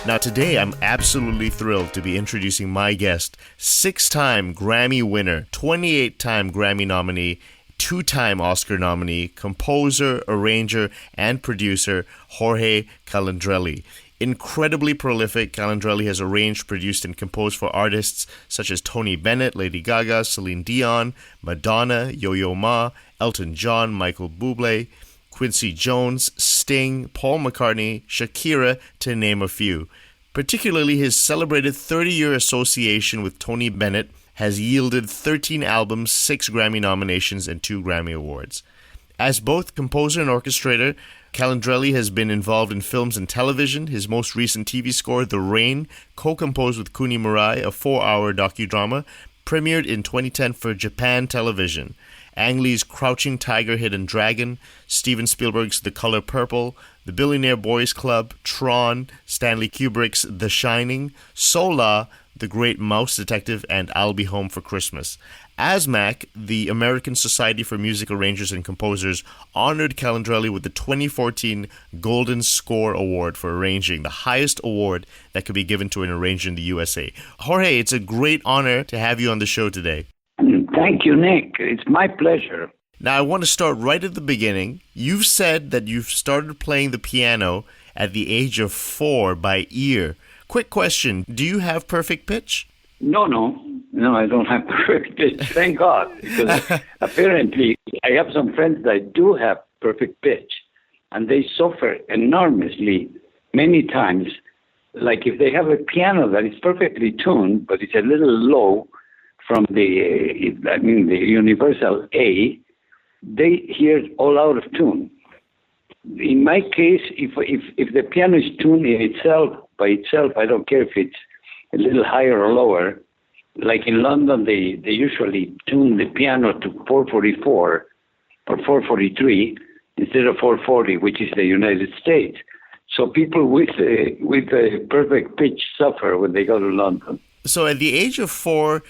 Now today I'm absolutely thrilled to be introducing my guest, 6-time Grammy winner, 28-time Grammy nominee, 2-time Oscar nominee, composer, arranger, and producer, Jorge Calandrelli. Incredibly prolific, Calandrelli has arranged, produced, and composed for artists such as Tony Bennett, Lady Gaga, Céline Dion, Madonna, Yo-Yo Ma, Elton John, Michael Bublé, Quincy Jones, Sting, Paul McCartney, Shakira, to name a few. Particularly his celebrated 30-year association with Tony Bennett has yielded 13 albums, 6 Grammy nominations, and 2 Grammy Awards. As both composer and orchestrator, Calandrelli has been involved in films and television. His most recent TV score, The Rain, co-composed with Kuni Murai, a 4-hour docudrama, premiered in 2010 for Japan Television. Ang Lee's Crouching Tiger, Hidden Dragon, Steven Spielberg's The Color Purple, The Billionaire Boys Club, Tron, Stanley Kubrick's The Shining, Sola, The Great Mouse Detective, and I'll Be Home for Christmas. ASMAC, the American Society for Music Arrangers and Composers, honored Calandrelli with the 2014 Golden Score Award for arranging, the highest award that could be given to an arranger in the USA. Jorge, it's a great honor to have you on the show today. Thank you, Nick. It's my pleasure. Now, I want to start right at the beginning. You've said that you've started playing the piano at the age of 4 by ear. Quick question, do you have perfect pitch? No, I don't have perfect pitch. Thank God. Because apparently, I have some friends that do have perfect pitch, and they suffer enormously many times. Like if they have a piano that is perfectly tuned, but it's a little low from the universal A, they hear it all out of tune. In my case, if the piano is tuned in itself, by itself, I don't care if it's a little higher or lower. Like in London, they usually tune the piano to 444 or 443 instead of 440, which is the United States. So people with a perfect pitch suffer when they go to London. So at the age of 4,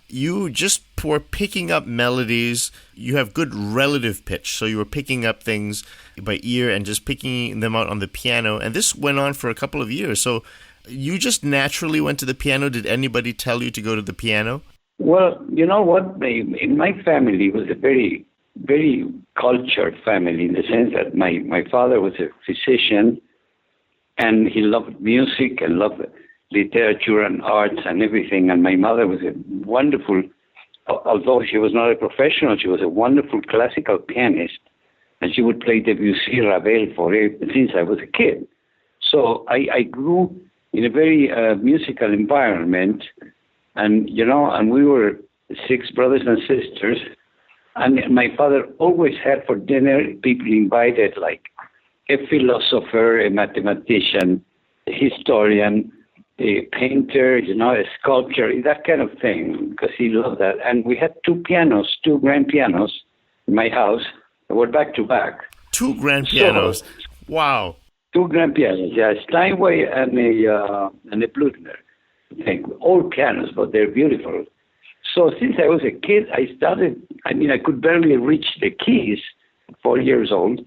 you just were picking up melodies. You have good relative pitch, so you were picking up things by ear and just picking them out on the piano. And this went on for a couple of years. So you just naturally went to the piano. Did anybody tell you to go to the piano? Well, you know what? In my family, it was a very, very cultured family in the sense that my father was a physician, and he loved music and loved literature and arts and everything. And my mother was a wonderful, although she was not a professional, she was a wonderful classical pianist. And she would play Debussy, Ravel since I was a kid. So I grew in a very musical environment. And, and we were 6 brothers and sisters. And my father always had for dinner people invited, like a philosopher, a mathematician, a historian, a painter, a sculptor, that kind of thing, because he loved that. And we had 2 grand pianos in my house that were back to back. 2 grand pianos? Wow. 2 grand pianos, yeah, Steinway and a Blüthner. Old pianos, but they're beautiful. So since I was a kid, I could barely reach the keys, 4 years old.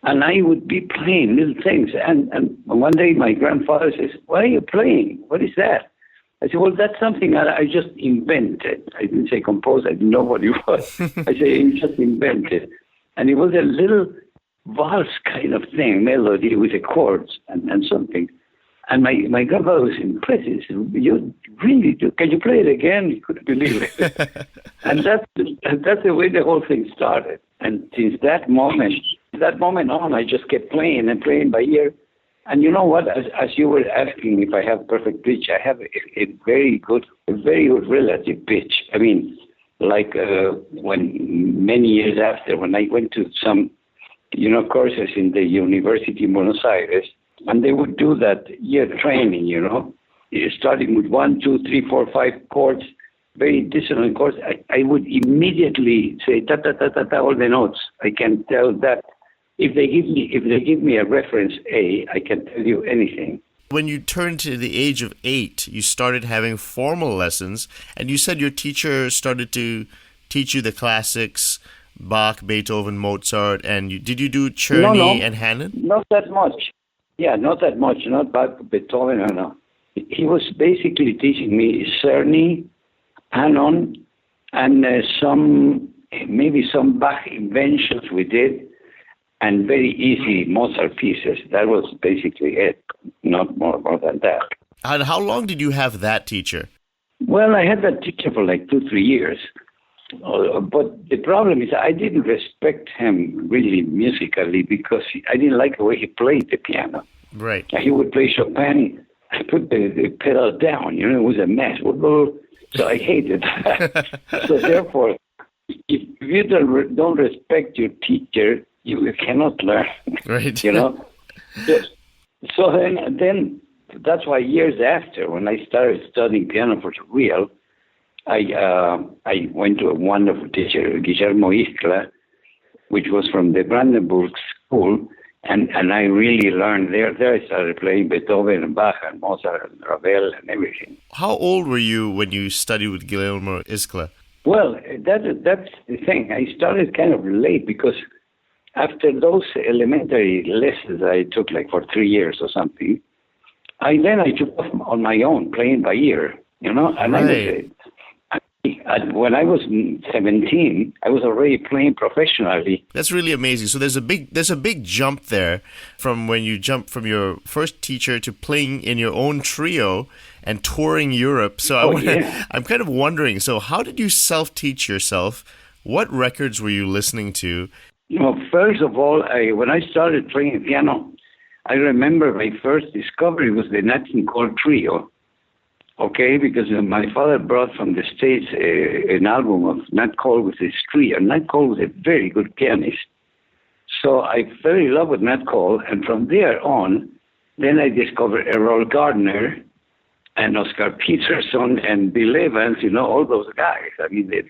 And I would be playing little things. And one day my grandfather says, "What are you playing? What is that?" I said, "Well, that's something I just invented." I didn't say compose. I didn't know what it was. I said, "You just invented." And it was a little valse kind of thing, melody with the chords and something. And my grandfather was impressed. He said, "You really do? Can you play it again?" He couldn't believe it. And that's the way the whole thing started. And since that moment on, I just kept playing and playing by ear. And you know what? As you were asking if I have perfect pitch, I have a very good relative pitch. I mean, like when many years after, when I went to some, courses in the University in Buenos Aires, and they would do that year training, starting with 1, 2, 3, 4, 5 chords, very dissonant chords. I would immediately say ta ta ta ta ta all the notes. I can tell that. If they give me a reference A, I can tell you anything. When you turned to the age of 8, you started having formal lessons, and you said your teacher started to teach you the classics, Bach, Beethoven, Mozart, and did you do Czerny and Hanon? Not that much. Yeah, not that much, not Beethoven, no. He was basically teaching me Czerny, Hanon, and maybe some Bach inventions we did, and very easy Mozart pieces. That was basically it, not more than that. And how long did you have that teacher? Well, I had that teacher for like 2-3 years. But the problem is I didn't respect him really musically because I didn't like the way he played the piano. Right. He would play Chopin, put the pedal down, it was a mess. So I hated that. So therefore, if you don't respect your teacher, you cannot learn. Right. So then that's why years after, when I started studying piano for real, I went to a wonderful teacher, Guillermo Iscla, which was from the Brandenburg School, and I really learned there. There I started playing Beethoven and Bach and Mozart and Ravel and everything. How old were you when you studied with Guillermo Iscla? Well, that's the thing. I started kind of late because after those elementary lessons I took like for 3 years or something, I took off on my own, playing by ear, and right. When I was 17, I was already playing professionally. That's really amazing. So there's a big jump there from when you jump from your first teacher to playing in your own trio and touring Europe. So I'm kind of wondering, so how did you self-teach yourself? What records were you listening to? First of all, when I started playing piano, I remember my first discovery was the Nat King Cole Trio. Okay, because my father brought from the States an album of Nat Cole with his trio. Nat Cole was a very good pianist. So I fell in love with Nat Cole, and from there on, then I discovered Errol Gardner and Oscar Peterson and Bill Evans, all those guys. I mean, the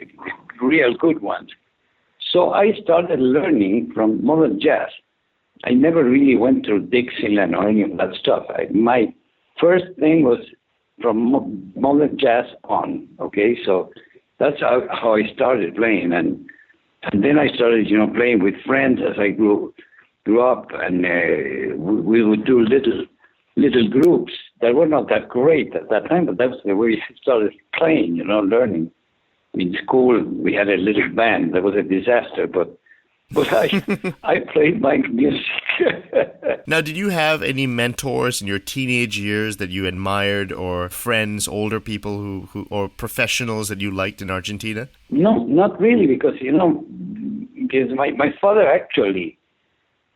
real good ones. So I started learning from modern jazz. I never really went through Dixieland or any of that stuff. My first thing was from modern jazz on, okay? So that's how I started playing. And then I started, playing with friends as I grew up, and we would do little groups that were not that great at that time, but that's the way I started playing, learning. In school, we had a little band. That was a disaster, but I played my music. Now, did you have any mentors in your teenage years that you admired, or friends, older people who or professionals that you liked in Argentina? No, not really, because my father actually,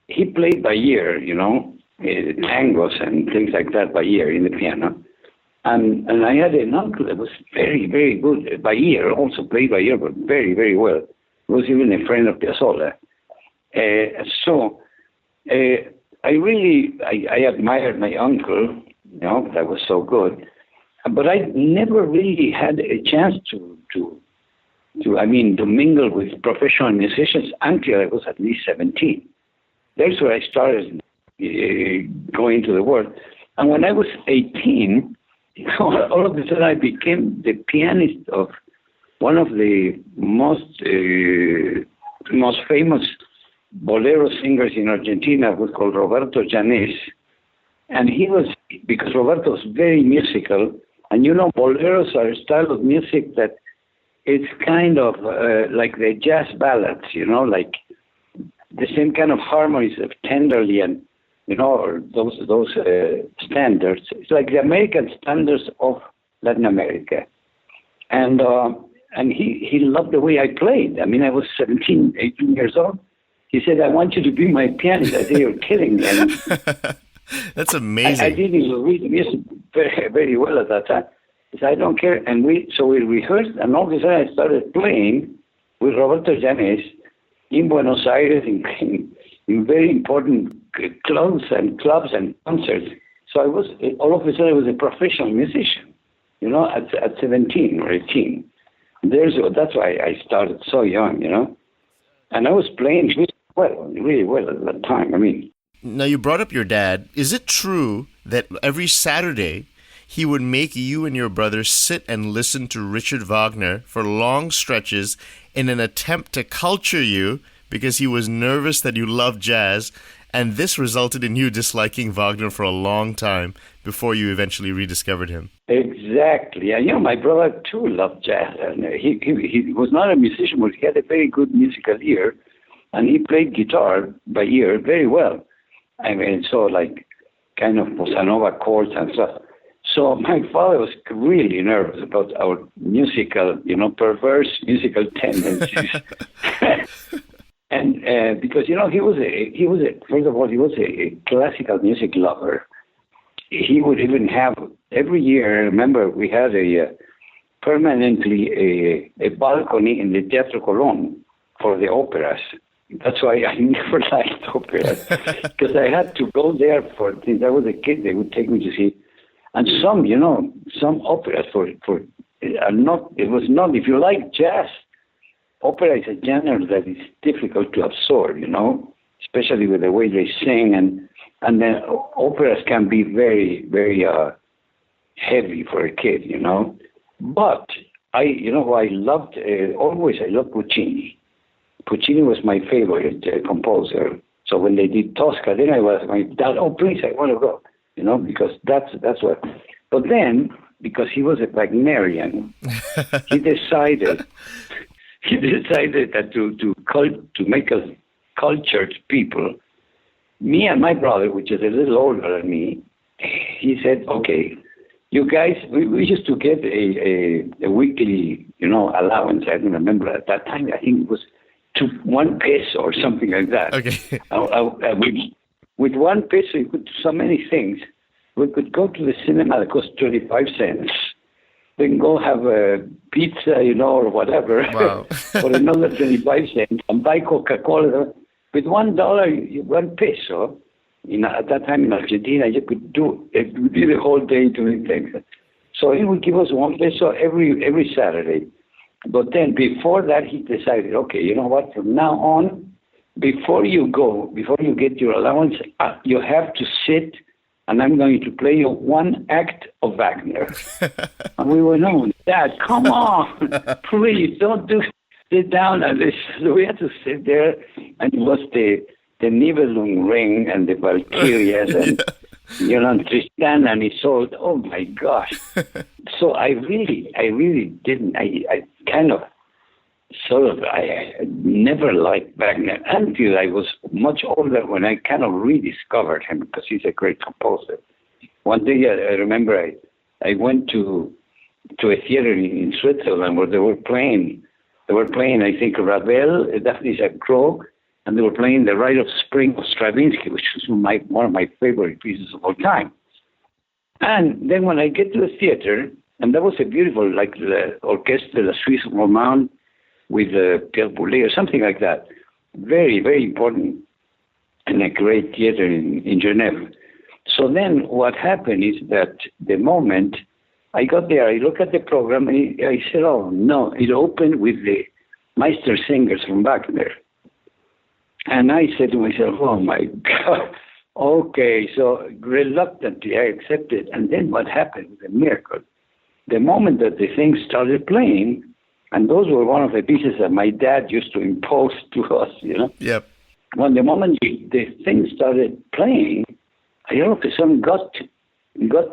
he played by ear, tangos and things like that by ear in the piano. And I had an uncle that was very, very good by ear, also played by ear, but very, very well. He was even a friend of Piazzolla. I admired my uncle, that was so good. But I never really had a chance to mingle with professional musicians until I was at least 17. That's where I started going to the world. And when I was 18, all of a sudden I became the pianist of one of the most famous bolero singers in Argentina, was called Roberto Garcia. And because Roberto was very musical, and boleros are a style of music that it's kind of like the jazz ballads, like the same kind of harmonies of tenderly and, those standards. It's like the American standards of Latin America. And he loved the way I played. I mean, I was 17, 18 years old. He said, "I want you to be my pianist." I said, "You're kidding me." That's amazing. I didn't even read the music very, very well at that time. He said, "I don't care." And we rehearsed, and all of a sudden I started playing with Roberto Llanes in Buenos Aires in very important clubs and concerts. So all of a sudden I was a professional musician, at 17 or 18. That's why I started so young, And I was playing really well at that time. I mean. Now, you brought up your dad. Is it true that every Saturday he would make you and your brother sit and listen to Richard Wagner for long stretches in an attempt to culture you because he was nervous that you loved jazz, And this resulted in you disliking Wagner for a long time before you eventually rediscovered him. Exactly. And, my brother, too, loved jazz. And he was not a musician, but he had a very good musical ear. And he played guitar by ear very well. I mean, so like kind of bossa nova chords and stuff. So my father was really nervous about our musical, perverse musical tendencies. And because, he was first of all, he was a classical music lover. He would even have, every year, I remember we had permanently a balcony in the Teatro Colón for the operas. That's why I never liked operas, because I had to go there since I was a kid, they would take me to see. And some operas it was not, if you like jazz, opera is a genre that is difficult to absorb, especially with the way they sing. And then operas can be very, very heavy for a kid, But I loved, always I loved Puccini. Puccini was my favorite composer. So when they did Tosca, then I was like, oh, please, I want to go, because that's what. But then, because he was a Wagnerian, he decided that to make us cultured people, me and my brother, which is a little older than me, he said, okay, you guys, we used to get a weekly, allowance. I don't remember at that time. I think it was 1 peso or something like that. Okay. With 1 peso, you could do so many things. We could go to the cinema that cost 25 cents. We can go have a pizza, or whatever, wow. for another 25 cents, and buy Coca-Cola. With $1, 1 peso, at that time in Argentina, you could do the whole day doing things. So he would give us 1 peso every Saturday. But then before that, he decided, okay, you know what, from now on, before you get your allowance, you have to sit, and I'm going to play you 1 act of Wagner. And we were, no, Dad, come on, please, don't sit down. And so we had to sit there, and it was the Nibelung Ring and the Valkyrias and Tristan and Isolde. Oh my gosh! So I really didn't. I kind of I never liked Wagner until I was much older, when I kind of rediscovered him, because he's a great composer. One day I remember I went to a theater in Switzerland where they were playing, I think, Ravel, Daphne Krog, and they were playing The Rite of Spring of Stravinsky, which is one of my favorite pieces of all time. And then when I get to the theater, and that was a beautiful, like the Orchestre de la Suisse Romande with Pierre Boulez or something like that. Very, very important, and a great theater in Geneva. So then what happened is that the moment I got there, I looked at the program, and I said, oh, no, it opened with the Meister Singers from Wagner. And I said to myself, oh, my God. Okay, so reluctantly I accepted. And then what happened was a miracle. The moment that the thing started playing, and those were one of the pieces that my dad used to impose to us, Yep. When the moment the thing started playing, I all of a sudden got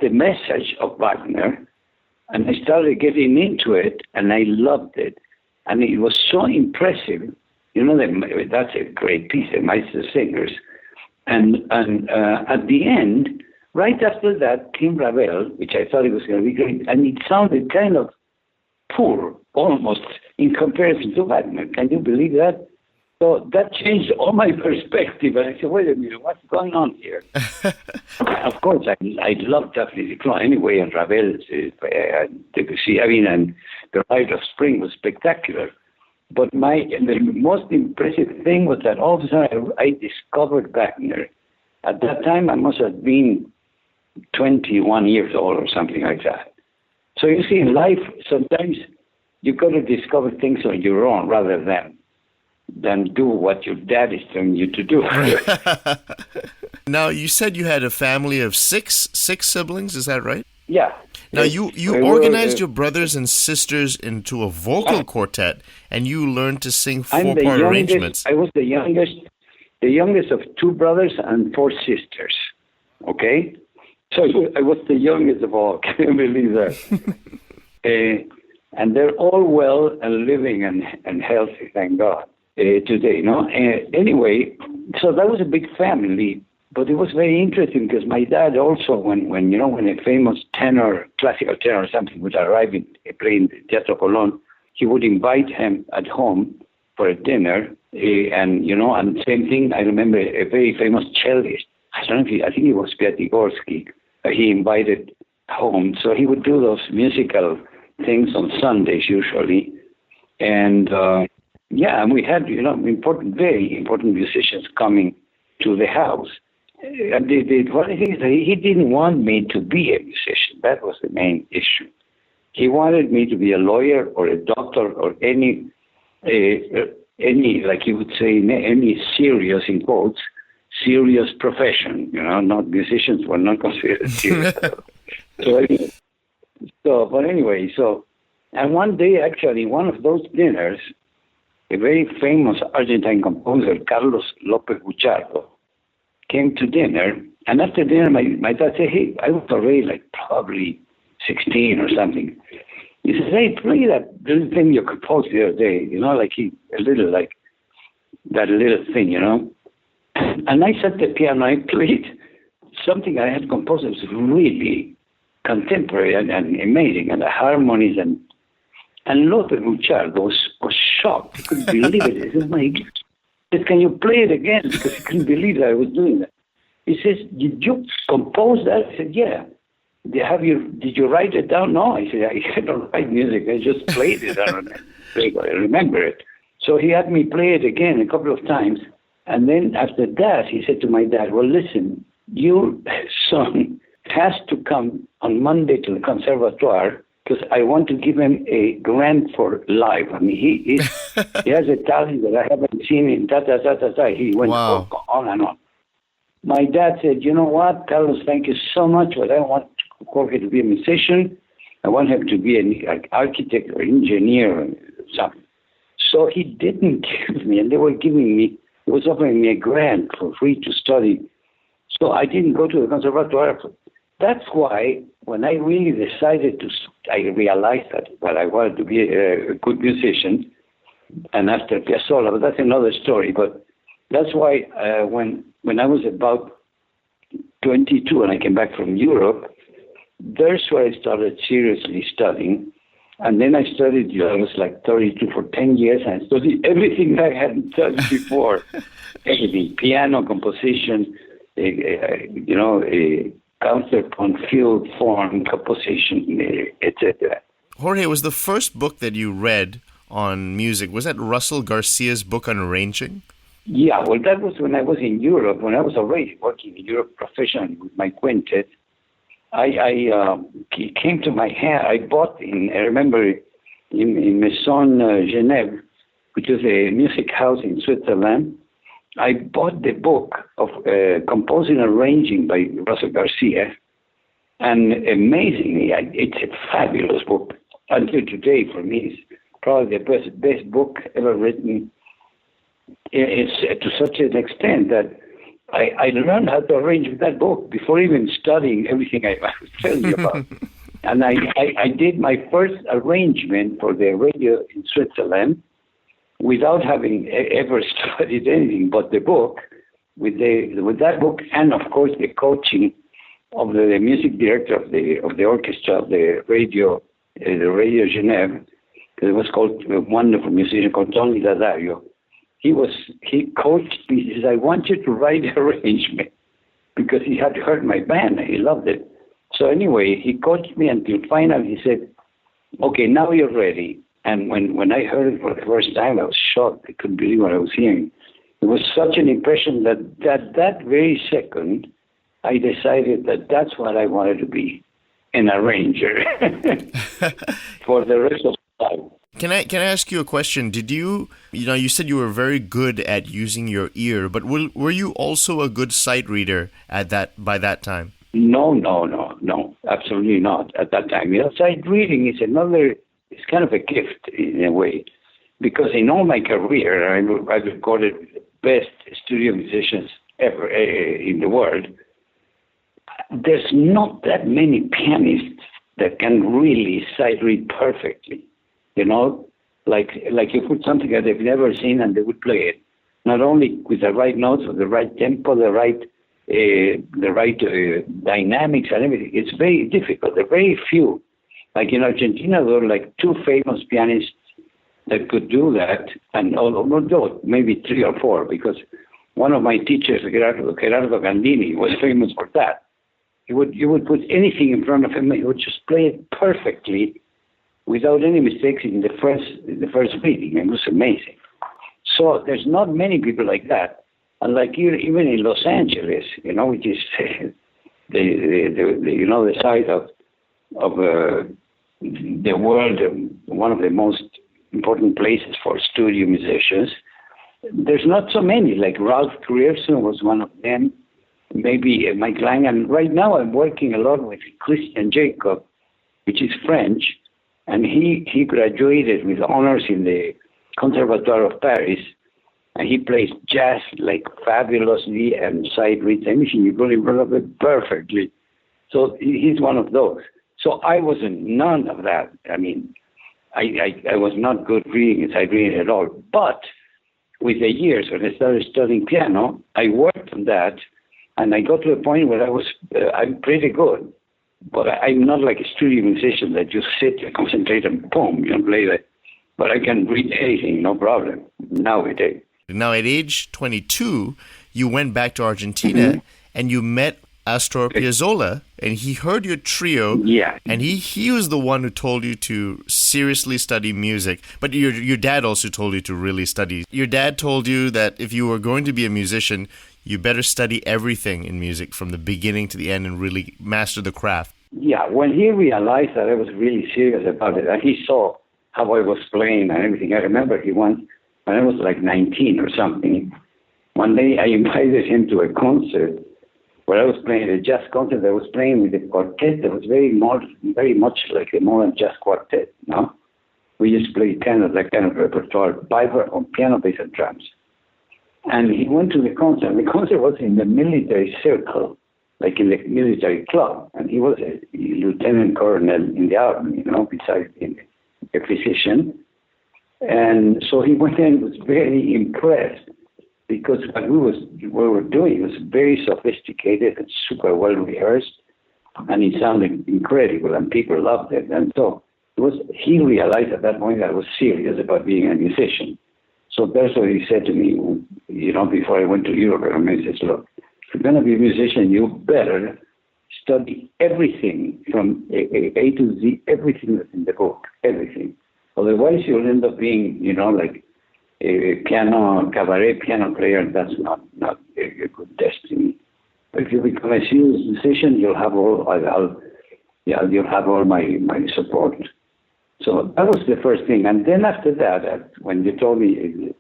the message of Wagner, and I started getting into it, and I loved it. And it was so impressive. That's a great piece, the Meister Singers. And at the end, right after that came Ravel, which I thought it was going to be great, and it sounded kind of poor, almost, in comparison to Wagner. Can you believe that? So that changed all my perspective, and I said, wait a minute, what's going on here? Of course, I love Daphne Clon anyway, and Ravel, Debussy, and The Rite of Spring was spectacular. But the most impressive thing was that all of a sudden I discovered Wagner. At that time, I must have been 21 years old or something like that. So you see, in life, sometimes you've got to discover things on your own rather than do what your dad is telling you to do. Now, you said you had a family of six siblings, is that right? Yeah. Now, you organized your brothers and sisters into a vocal quartet, and you learned to sing four-part arrangements. I was the youngest. the youngest of 2 brothers and 4 sisters. Okay? So I was the youngest of all. Can you believe that? And they're all well and living and healthy, thank God, today. No? Anyway, so that was a big family. But it was very interesting because my dad also, when a famous tenor, classical tenor or something would arrive and play in the Teatro Colón, he would invite him at home for a dinner. And same thing, I remember a very famous cellist. I don't know I think it was Piatigorsky. He invited home. So he would do those musical things on Sundays usually. And and we had, very important musicians coming to the house. And the funny thing is that he didn't want me to be a musician. That was the main issue. He wanted me to be a lawyer or a doctor or any, like you would say, any serious, in quotes, serious profession. Not musicians were not considered serious. And one day, actually, one of those dinners, a very famous Argentine composer, Carlos López Buchardo, came to dinner, and after dinner, my dad said, hey, I was already probably 16 or something. He says, hey, play that little thing you composed the other day, that little thing, And I sat at the piano, I played something I had composed that was really contemporary and amazing, and the harmonies, and López Buchardo was shocked. He couldn't believe it. He says, my God. Can you play it again? Because he couldn't believe that I was doing that. He says, did you compose that? I said, yeah. Did you write it down? No. I said, I don't write music. I just played it. I remember it. So he had me play it again a couple of times. And then after that, he said to my dad, well, listen, your son has to come on Monday to the conservatoire because I want to give him a grant for life. I mean, he has a talent that I haven't seen in He went on and on. My dad said, you know what, Carlos, thank you so much, but I want Jorge to be a musician. I want him to be an architect or engineer or something. So he didn't give me, and they were giving me, he was offering me a grant for free to study. So I didn't go to the conservatoire. That's why when I really decided I realized that I wanted to be a good musician, and Astor Piazzolla, but that's another story. But that's why when I was about 22 and I came back from Europe, there's where I started seriously studying. And then I studied, I was like 32 for 10 years, and I studied everything I hadn't studied before. Everything, piano, composition, counterpoint, field, form, composition, etc. Jorge, was the first book that you read on music, was that Russell Garcia's book on arranging? Yeah, well, that was when I was in Europe, when I was already working in Europe professionally with my quintet. He came to my hand. I bought I remember in Maison Genève, which is a music house in Switzerland. I bought the book of Composing and Arranging by Russell Garcia, and amazingly, it's a fabulous book. Until today, for me, it's probably the best book ever written. It's to such an extent that I learned how to arrange with that book before even studying everything I was telling you about. And I did my first arrangement for the radio in Switzerland without having ever studied anything but the book. With that book, and of course the coaching of the music director of the orchestra of the radio Genève. It was called a wonderful musician called Tony Bennett. He coached me. He says, I want you to write the arrangement, because he had heard my band. He loved it. So anyway, he coached me until finally he said, okay, now you're ready. And when I heard it for the first time, I was shocked. I couldn't believe what I was hearing. It was such an impression that very second, I decided that that's what I wanted to be, an arranger for the rest of my life. Can I ask you a question? Did you said you were very good at using your ear, but were you also a good sight reader by that time? No, absolutely not at that time. Sight reading is it's kind of a gift in a way, because in all my career, I've recorded best studio musicians ever in the world, there's not that many pianists that can really sight read perfectly. You know, like you put something that they've never seen and they would play it, not only with the right notes, or the right tempo, the right dynamics and everything. It's very difficult. There are very few. Like in Argentina, there were like two famous pianists that could do that, and no, maybe three or four, because one of my teachers, Gerardo Gandini, was famous for that. You would put anything in front of him, he would just play it perfectly without any mistakes in the first reading. It was amazing. So there's not many people like that. And like even in Los Angeles, you know, which is the site of the world, one of the most important places for studio musicians, there's not so many. Like Ralph Grierson was one of them, maybe Mike Lang. And right now I'm working a lot with Christian Jacob, which is French, and he graduated with honors in the Conservatory of Paris, and he plays jazz like fabulously and sight reads anything. You go in front of it perfectly. So he's one of those. So I wasn't none of that. I mean, I was not good reading and sight reading at all. But with the years, when I started studying piano, I worked on that, and I got to a point where I'm pretty good. But I'm not like a studio musician that just sit and concentrate and boom, play that. But I can read anything, no problem, nowadays. Now, at age 22, you went back to Argentina and you met Astor Piazzolla, and he heard your trio. Yeah. And he was the one who told you to seriously study music. But your dad also told you to really study. Your dad told you that if you were going to be a musician, you better study everything in music from the beginning to the end and really master the craft. Yeah, when he realized that I was really serious about it, and he saw how I was playing and everything. I remember he once, when I was like 19 or something, one day I invited him to a concert where I was playing a jazz concert. I was playing with a quartet that was very much like a modern jazz quartet, no? We just played that kind of repertoire, Piper on piano, bass, and drums. And he went to the concert. The concert was in the military circle, like in the military club. And he was a lieutenant colonel in the army, besides being a physician. And so he went in and was very impressed because what we were doing was very sophisticated and super well rehearsed, and it sounded incredible, and people loved it. And so he realized at that point that I was serious about being a musician. So that's what he said to me, before I went to Europe. And he says, look, if you're going to be a musician, you better study everything from A to Z, everything that's in the book, everything. Otherwise, you'll end up being, like a cabaret piano player, and that's not a good destiny. But if you become a serious musician, you'll have all my support. So that was the first thing. And then after that, when you told me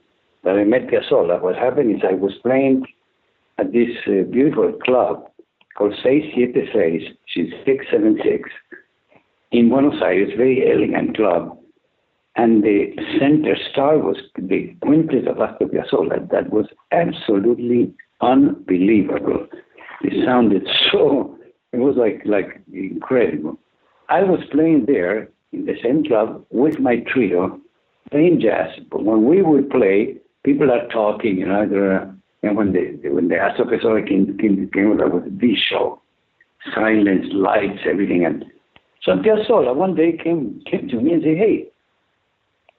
that I met Piazzolla, what happened is I was playing at this beautiful club called 676, which is 676, in Buenos Aires, very elegant club. And the center star was the quintet of Astor Piazzolla. That was absolutely unbelievable. It sounded it was like incredible. I was playing there in the same club with my trio, playing jazz. But when we would play, people are talking, when the Astor Piazzolla came that was the show. Silence, lights, everything. And so Piazzolla one day came to me and said, hey,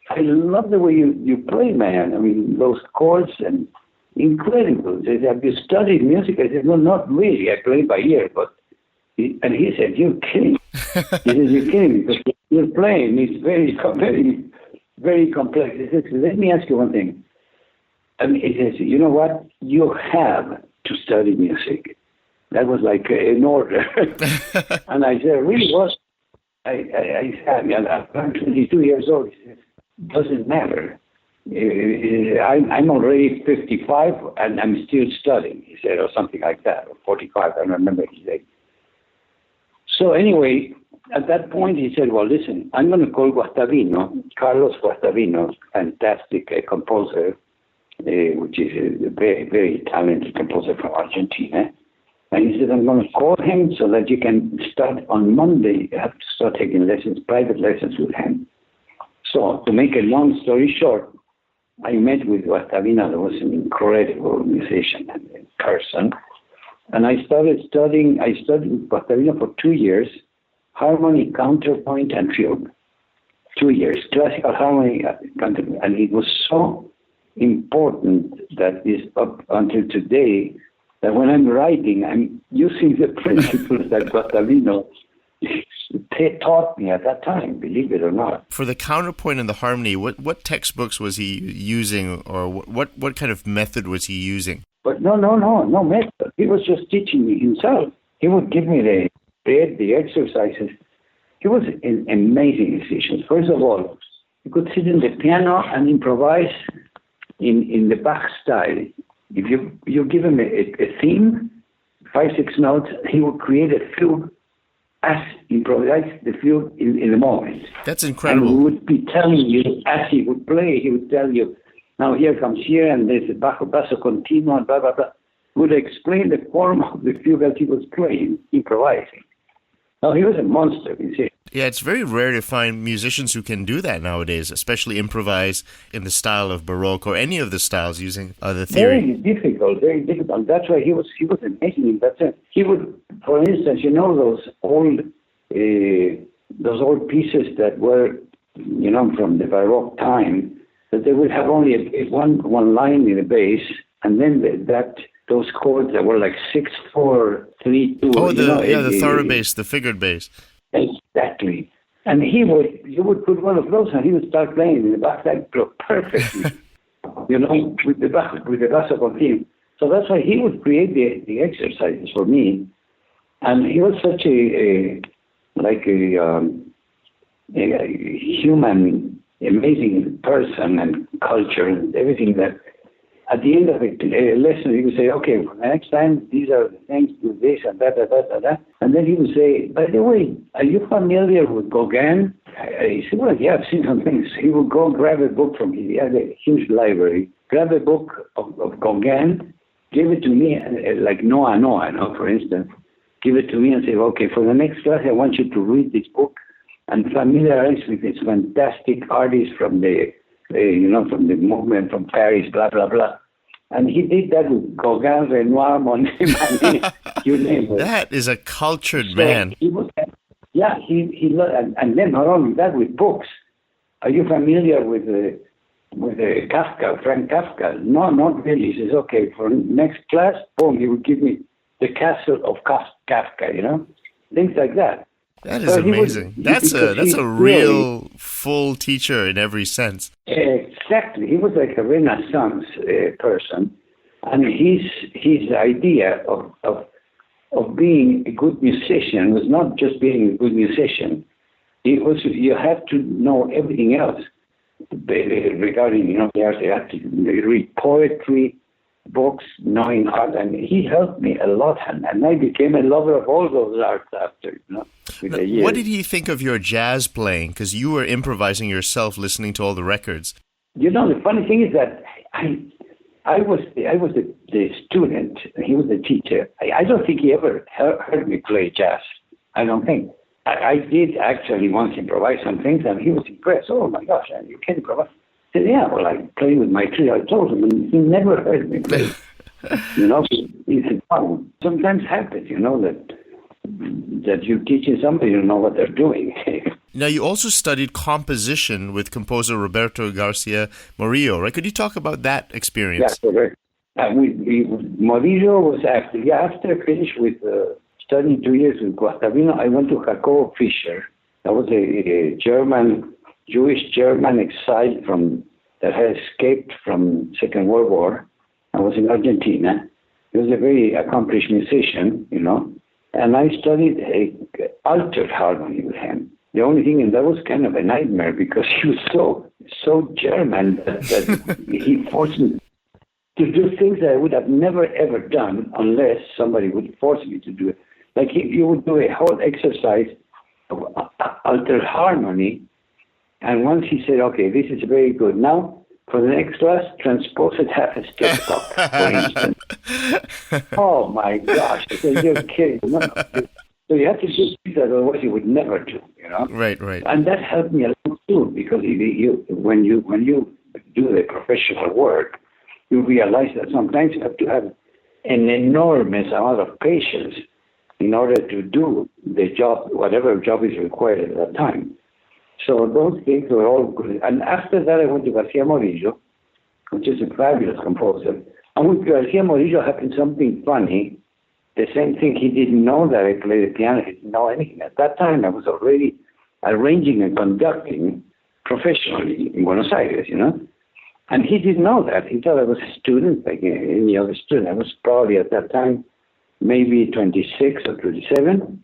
I love the way you play, man. I mean, those chords and incredible. He said, have you studied music? I said, no, not really. I play by ear. And he said, you're kidding. He said, you're kidding because you're playing. It's very, very, very complex. He said, let me ask you one thing. And he says, you know what? You have to study music. That was like an order. And I said, really what? I said, I'm 22 years old. He says, doesn't matter. I'm already 55 and I'm still studying, he said, or something like that, or 45, I don't remember his age. So anyway, at that point he said, well, listen, I'm going to call Carlos Guastavino, fantastic composer, which is a very, very talented composer from Argentina. And he said, I'm going to call him so that you can start on Monday. You have to start taking lessons, private lessons with him. So to make a long story short, I met with Guastavino, who was an incredible musician and person. And I studied with Guastavino for 2 years, harmony, counterpoint, and fugue. 2 years, classical harmony, counterpoint. And it was so important that is up until today that when I'm writing, I'm using the principles that Guastavino taught me at that time, believe it or not. For the counterpoint and the harmony, what textbooks was he using, or what kind of method was he using? But no method. He was just teaching me himself. He would give me the exercises. He was an amazing musician. First of all, he could sit in the piano and improvise in the Bach style. If you give him a theme, 5-6 notes, he would create a fugue as improvise the fugue in the moment. That's incredible. And he would be telling you, as he would play, he would tell you, now here comes here, and there's a basso continuo, and blah, blah, blah. He would explain the form of the fugue as he was playing, improvising. Now, he was a monster, you see. Yeah, it's very rare to find musicians who can do that nowadays, especially improvise in the style of Baroque or any of the styles using the theory. Very difficult. That's why he was amazing in that sense. He would, for instance, those old pieces that were, from the Baroque time, that they would have only one line in the bass, and then those chords that were like 6, 4, 3, 2. Oh, the third bass, the figured bass. Exactly. And you would put one of those, and he would start playing in the backside perfectly, with the basso continuo. So that's why he would create the exercises for me. And he was such a human, amazing person and culture and everything that at the end of a lesson, he would say, okay, for the next time, these are the things, do this and that. And then he would say, by the way, are you familiar with Gauguin? He said, well, yeah, I've seen some things. He would go grab a book from his, he had a huge library, grab a book of Gauguin, give it to me, like Noah, for instance, give it to me and say, okay, for the next class, I want you to read this book and familiarize with this fantastic artist from the from the movement from Paris, blah, blah, blah. And he did that with Gauguin, Renoir, Monet, Manet, you name it. That is a cultured man. He and then not only that, with books. Are you familiar with Kafka, Frank Kafka? No, not really. He says, okay, for next class, boom, he would give me The Castle of Kafka, things like that. That is amazing. That's a real full teacher in every sense. Exactly. He was like a Renaissance person, and his idea of being a good musician was not just being a good musician. It was you have to know everything else regarding the art. You have to read poetry, books, knowing art, and he helped me a lot, and I became a lover of all those arts after, with the years. What did he think of your jazz playing? Because you were improvising yourself, listening to all the records. The funny thing is that I was the student, and he was the teacher. I don't think he ever heard me play jazz. I don't think. I did actually once improvise some things, and he was impressed. Oh my gosh, you can improvise. I said, yeah, well, I play with my trio. I told him, and he never heard me play. He said, oh, sometimes happens, that you're teaching somebody, you know what they're doing. Now, you also studied composition with composer Roberto García Morillo, right? Could you talk about that experience? Yeah, correct. Morillo was after I finished with studying 2 years with Guastavino, I went to Clare Fischer. That was a Jewish German exiled that had escaped from Second World War. I was in Argentina. He was a very accomplished musician, and I studied altered harmony with him. The only thing, and that was kind of a nightmare because he was so German that he forced me to do things that I would have never ever done unless somebody would force me to do it. Like you would do a whole exercise of altered harmony, and once he said, okay, this is very good. Now For the next class, transpose it half a step up, for instance. Oh my gosh! I said, you're kidding. No. So you have to do that, otherwise you would never do, Right. And that helped me a lot too, because when you do the professional work, you realize that sometimes you have to have an enormous amount of patience in order to do the job, whatever job is required at that time. So those things were all good. And after that, I went to Garcia Morillo, which is a fabulous composer. And with Garcia Morillo happened something funny. The same thing, he didn't know that I played the piano. He didn't know anything. At that time, I was already arranging and conducting professionally in Buenos Aires, And he didn't know that. He thought I was a student, like any other student. I was probably at that time maybe 26 or 27.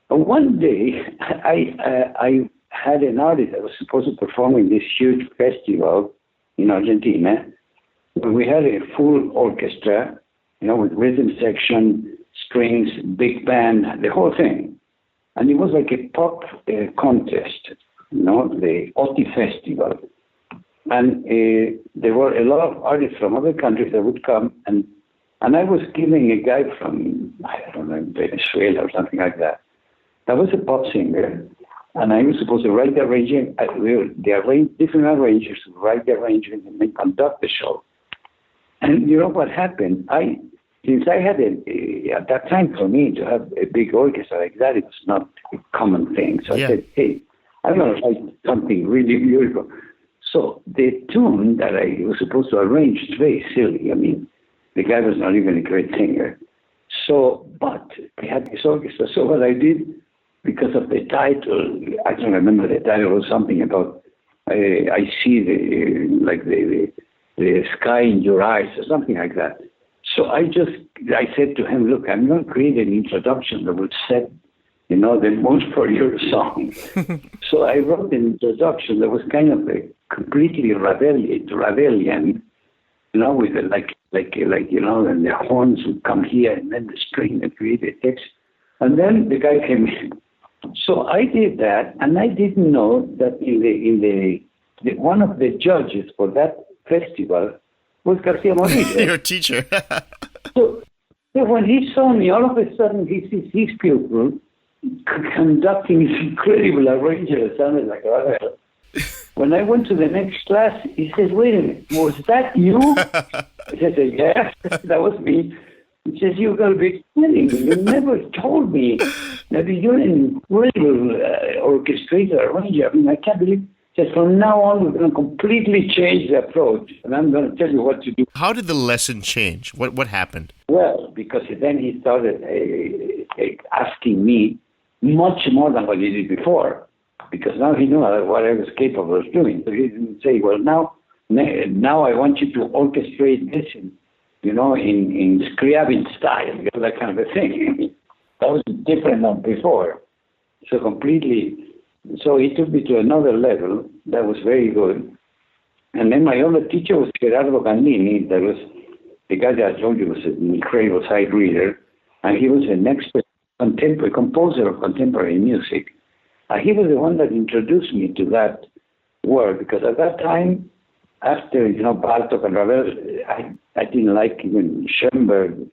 And one day, I had an artist that was supposed to perform in this huge festival in Argentina. We had a full orchestra, with rhythm section, strings, big band, the whole thing. And it was like a pop contest, the OTI Festival. And there were a lot of artists from other countries that would come, and I was giving a guy from, I don't know, Venezuela or something like that. That was a pop singer, and I was supposed to write the arrangement. Different arrangers would write the arrangement and then conduct the show. And you know what happened? Since I had at that time for me to have a big orchestra like that, it was not a common thing. So I said, hey, I'm going to write something really beautiful. So the tune that I was supposed to arrange is very silly. I mean, the guy was not even a great singer. So, but we had this orchestra. So what I did, because of the title, I don't remember the title, was something about I see the sky in your eyes or something like that. So I said to him, look, I'm going to create an introduction that will set, the mood for your song. So I wrote an introduction that was kind of a completely Ravelian, with and the horns would come here and then the string and create a text. And then the guy came in. So I did that, and I didn't know that in the one of the judges for that festival was Garcia Morillo. Your teacher. So when he saw me, all of a sudden he sees his pupil conducting this incredible arrangement that sounded like Ravel. When I went to the next class, he says, wait a minute, was that you? I said, yeah, that was me. He says, you got to be kidding. You never told me that you're an incredible orchestrator, arranger. I mean, I can't believe. He says, from now on, we're going to completely change the approach, and I'm going to tell you what to do. How did the lesson change? What happened? Well, because then he started asking me much more than what he did before, because now he knew what I was capable of doing. So he didn't say, well, now I want you to orchestrate this in Scriabin style, that kind of a thing. That was different than before. So completely. So he took me to another level that was very good. And then my other teacher was Gerardo Gandini. That was the guy that I told you was an incredible sight reader. And he was an expert composer of contemporary music. He was the one that introduced me to that work, because at that time, after, Bartok and Ravel, I didn't like even Schoenberg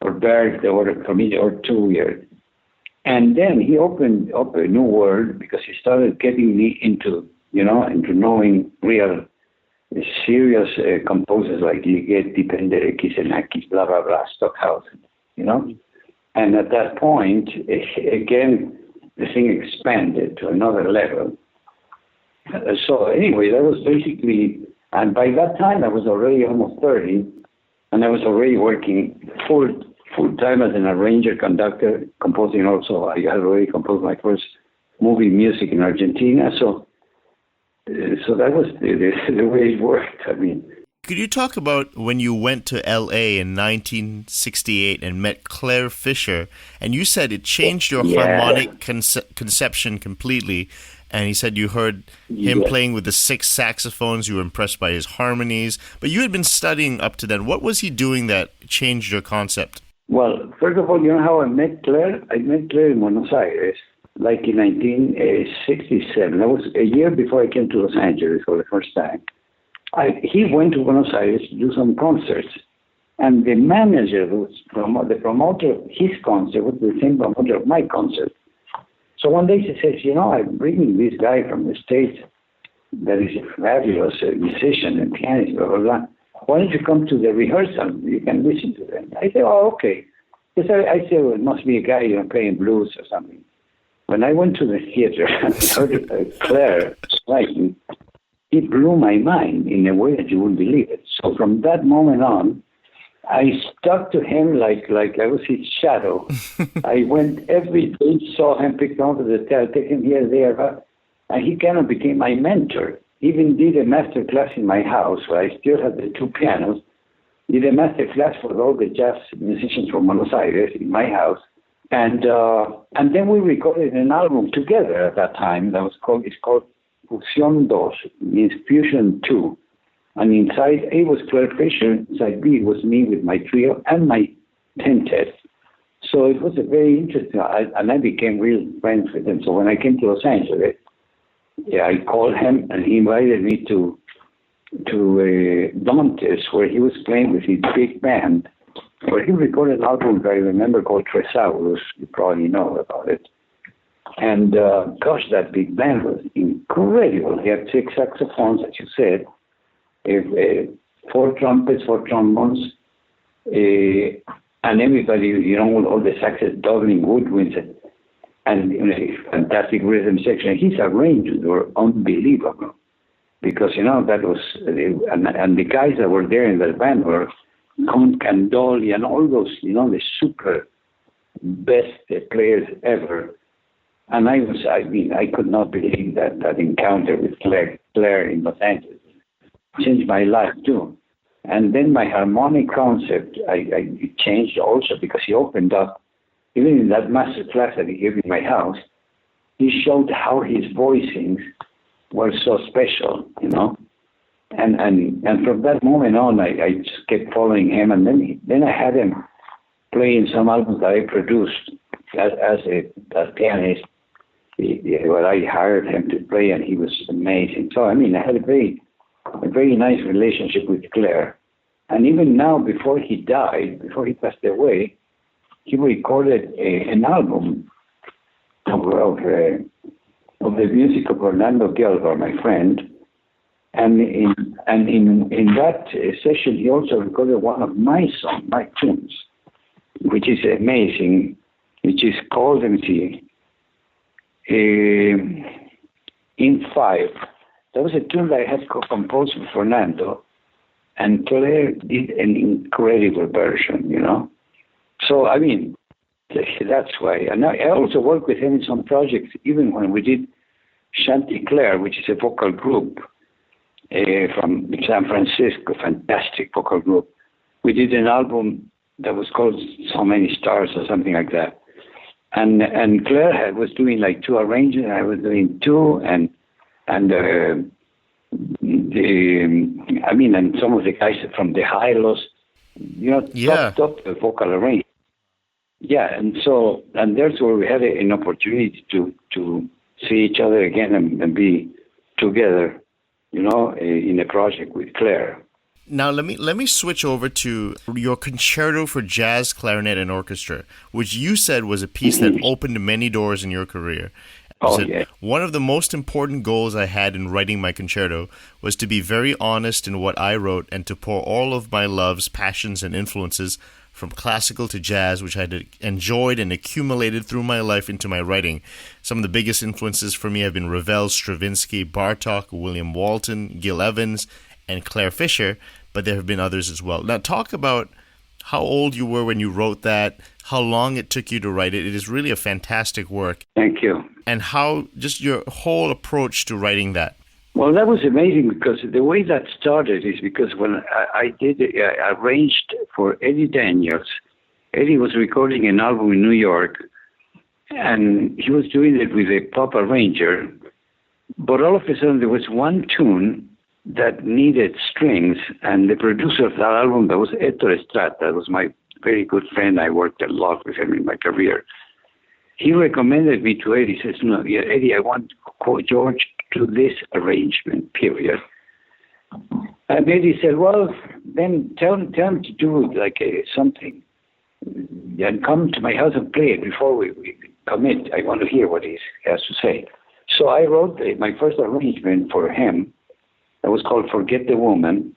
or Berg. They were, for me, they were too weird. And then he opened up a new world, because he started getting me into knowing real, serious composers like Ligeti, Penderecki, Xenakis, blah, blah, blah, Stockhausen, And at that point, again, the thing expanded to another level. So anyway, that was basically, and by that time I was already almost 30, and I was already working full-time as an arranger, conductor, composing also. I had already composed my first movie music in Argentina, so that was the way it worked. I mean, could you talk about when you went to L.A. in 1968 and met Clare Fischer, and you said it changed your harmonic conception completely, and he said you heard him playing with the 6 saxophones, you were impressed by his harmonies, but you had been studying up to then. What was he doing that changed your concept? Well, first of all, you know how I met Clare? I met Clare in Buenos Aires, like in 1967. That was a year before I came to Los Angeles for the first time. he went to Buenos Aires to do some concerts. And the manager, the promoter of his concert, was the same promoter of my concert. So one day she says, I'm bringing this guy from the States that is a fabulous musician and pianist, blah, blah, blah. Why don't you come to the rehearsal? You can listen to them. I said, oh, okay. Because I said, well, it must be a guy playing blues or something. When I went to the theater and heard Clare writing, it blew my mind in a way that you wouldn't believe it. So from that moment on, I stuck to him like I was his shadow. I went every day, saw him, picked him up to the hotel, take him here, there, and he kind of became my mentor. Even did a master class in my house where I still had the two pianos. Did a master class for all the jazz musicians from Buenos Aires in my house. And then we recorded an album together at that time it's called Fusión 2, means Fusion 2. And inside A was Clare Fischer, inside B was me with my trio and my quintet. So it was a very interesting, and I became real friends with him. So when I came to Los Angeles, I called him and he invited me to Dantes, where he was playing with his big band, where he recorded an album that I remember called Tresaurus. You probably know about it. And gosh, that big band was incredible. He had 6 saxophones, as you said, 4 trumpets, 4 trombones, and everybody, all the saxes, doubling woodwinds, and a fantastic rhythm section. His arrangements were unbelievable because, that was, and the guys that were there in that band were Count Candoli and all those, the super best players ever. And I could not believe that encounter with Clare in Los Angeles changed my life too. And then my harmonic concept, I changed also because he opened up, even in that master class that he gave in my house, he showed how his voicings were so special, And from that moment on, I just kept following him. And then I had him play in some albums that I produced as pianist. I hired him to play, and he was amazing. So, I had a very nice relationship with Clare. And even now, before he passed away, he recorded an album of the music of Orlando Gelbar, my friend. And in that session, he also recorded one of my tunes, which is amazing, which is called, In 5. That was a tune that I had composed with Fernando, and Clare did an incredible version, So, that's why. And I also worked with him in some projects, even when we did Chanticleer, which is a vocal group from San Francisco, fantastic vocal group. We did an album that was called So Many Stars or something like that. And Clare was doing like 2 arrangements, and I was doing 2, and some of the guys from the Hylos, top vocal arrangement. Yeah, and there's where we had an opportunity to see each other again and be together, in a project with Clare. Now let me switch over to your concerto for jazz, clarinet, and orchestra, which you said was a piece that opened many doors in your career. Yeah. One of the most important goals I had in writing my concerto was to be very honest in what I wrote and to pour all of my loves, passions, and influences from classical to jazz, which I had enjoyed and accumulated through my life, into my writing. Some of the biggest influences for me have been Ravel, Stravinsky, Bartók, William Walton, Gil Evans, and Clare Fischer, but there have been others as well. Now, talk about how old you were when you wrote that, how long it took you to write it. It is really a fantastic work. Thank you. And how, just your whole approach to writing that. Well, that was amazing because the way that started is because when I arranged for Eddie Daniels, Eddie was recording an album in New York, and he was doing it with a pop arranger, but all of a sudden there was one tune that needed strings, and the producer of that album, that was Héctor Estrada, that was my very good friend. I worked a lot with him in my career. He recommended me to Eddie. He says, no, Eddie, I want George to do this arrangement, period. And Eddie said, well, then tell him to do like something. And come to my house and play it before we commit. I want to hear what he has to say. So I wrote my first arrangement for him. That was called Forget the Woman.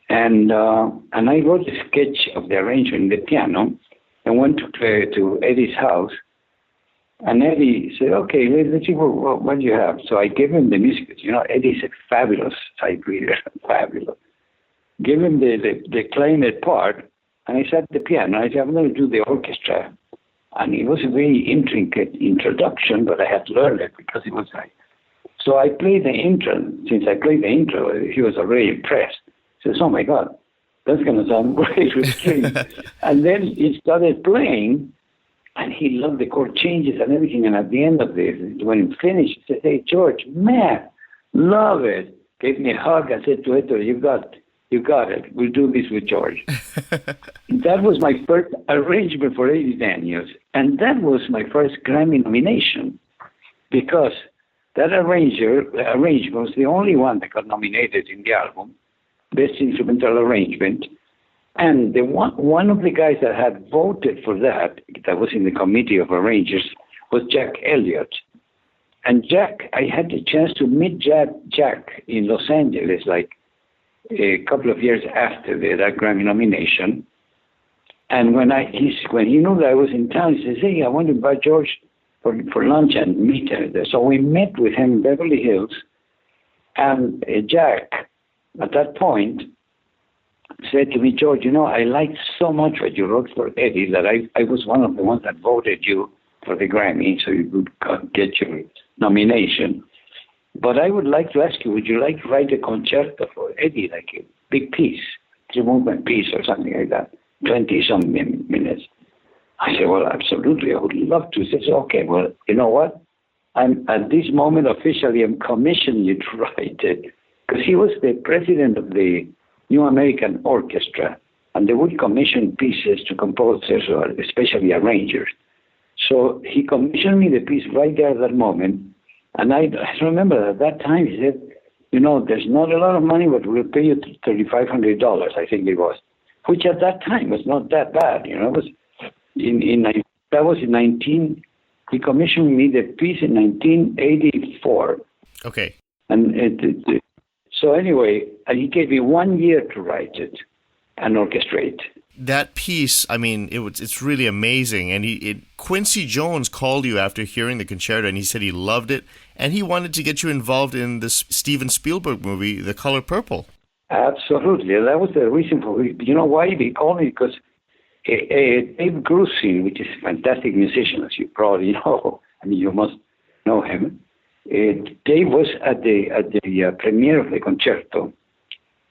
And I wrote a sketch of the arrangement in the piano and went to Eddie's house. And Eddie said, okay, let's see what you have. So I gave him the music. You know, Eddie's a fabulous sight reader, fabulous. Gave him the clarinet part, and I sat at the piano. I said, I'm going to do the orchestra. And it was a very intricate introduction, but I had to learn it because it was like. So I played the intro. Since I played the intro, he was already impressed. He says, oh my God, that's going to sound great with strings. And then he started playing. And he loved the chord changes and everything. And at the end of this, when he finished, he said, hey, George, man, love it. Gave me a hug. I said to Hector, you got it. We'll do this with George. That was my first arrangement for Eddie Daniels. And that was my first Grammy nomination because that arrangement was the only one that got nominated in the album, Best Instrumental Arrangement. And one of the guys that had voted for that was in the committee of arrangers, was Jack Elliott. And Jack, I had the chance to meet Jack in Los Angeles, like a couple of years after that Grammy nomination. And when he knew that I was in town, he says, hey, I want to invite George for lunch and meet him. So we met with him in Beverly Hills. And Jack, at that point, said to me, George, you know, I liked so much what you wrote for Eddie that I was one of the ones that voted you for the Grammy so you could get your nomination. But I would like to ask you, would you like to write a concerto for Eddie, like a big piece, a movement piece or something like that, 20-some minutes? I said, well, absolutely, I would love to. He says, okay, well, you know what? I'm at this moment officially I'm commissioning you to write it, because he was the president of the New American Orchestra, and they would commission pieces to composers or especially arrangers. So he commissioned me the piece right there at that moment. And I remember at that time he said, you know, there's not a lot of money, but we'll pay you $3,500, I think it was, which at that time was not that bad. You know, it was he commissioned me the piece in 1984. Okay. And so anyway, he gave me 1 year to write it and orchestrate. That piece, I mean, it's really amazing. And Quincy Jones called you after hearing the concerto, and he said he loved it, and he wanted to get you involved in this Steven Spielberg movie, The Color Purple. Absolutely. That was the reason for it. You know why he called me? Because Dave Grusin, which is a fantastic musician, as you probably know, I mean, you must know him. Dave was at the premiere of the concerto,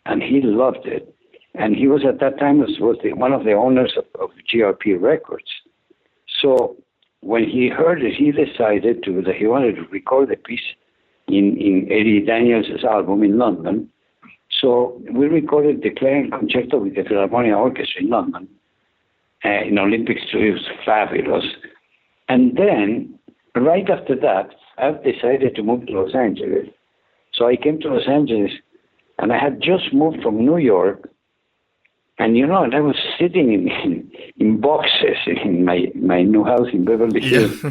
and he loved it. And he was at that time one of the owners of GRP Records. So when he heard it, he decided that he wanted to record the piece in Eddie Daniels' album in London. So we recorded the Clarinet Concerto with the Philharmonia Orchestra in London, in Olympic Studios, fabulous. And then, right after that, I've decided to move to Los Angeles. So I came to Los Angeles, and I had just moved from New York. And, you know, and I was sitting in boxes in my new house in Beverly Hills. Yeah.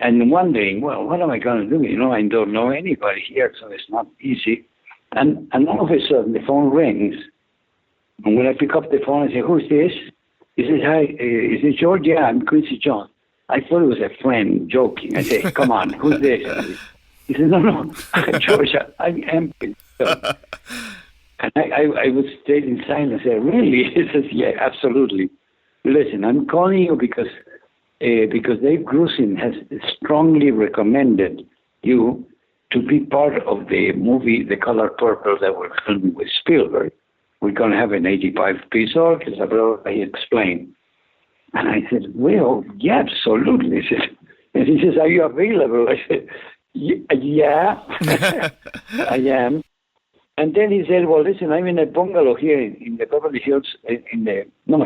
And wondering, well, what am I going to do? You know, I don't know anybody here, so it's not easy. And all of a sudden, the phone rings. And when I pick up the phone, I say, who's this? He says, hi, is it George? Yeah, I'm Quincy Jones. I thought it was a friend joking. I say, come on, who's this? He says, no, George, I am Quincy Jones. And I would stay in silence and say, really? He says, yeah, absolutely. Listen, I'm calling you because Dave Grusin has strongly recommended you to be part of the movie The Color Purple that we're filming with Spielberg. We're going to have an 85-piece orchestra, I explained. And I said, well, yeah, absolutely. And he says, are you available? I said, yeah, I am. And then he said, well, listen, I'm in a bungalow here in the Beverly Hills, in the Bel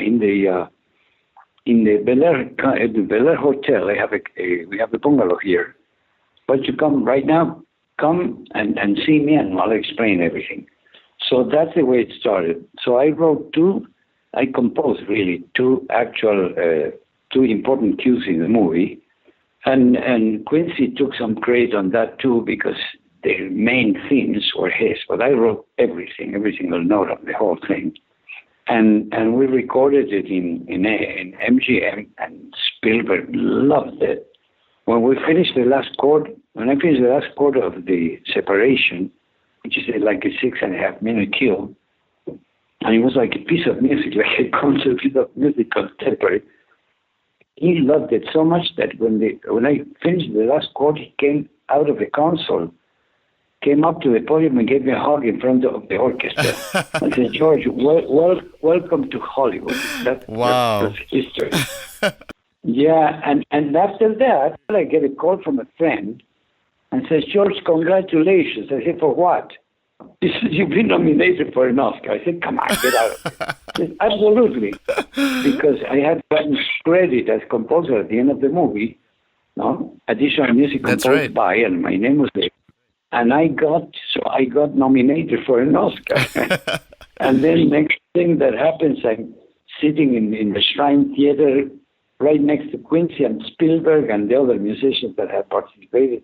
Air Hotel. We have a bungalow here. But you come right now? come and see me and I'll explain everything. So that's the way it started. So I composed really two important cues in the movie. And Quincy took some credit on that too, because the main themes were his, but I wrote every single note of the whole thing. And we recorded it in MGM, and Spielberg loved it. When I finished the last chord of the separation, which is like a 6.5 minute cue, and it was like a piece of music, like a concert piece of music, contemporary. He loved it so much that when I finished the last chord, he came out of the console, came up to the podium and gave me a hug in front of the orchestra. I said, George, welcome to Hollywood. That's history. Yeah, and after that, I get a call from a friend and says, George, congratulations. I said, for what? He says, you've been nominated for an Oscar. I said, come on, get out of it. He said, absolutely. Because I had gotten credit as composer at the end of the movie. No? Additional music composed by, and my name was there. And I got nominated for an Oscar. And then next thing that happens, I'm sitting in the Shrine Theater right next to Quincy and Spielberg and the other musicians that had participated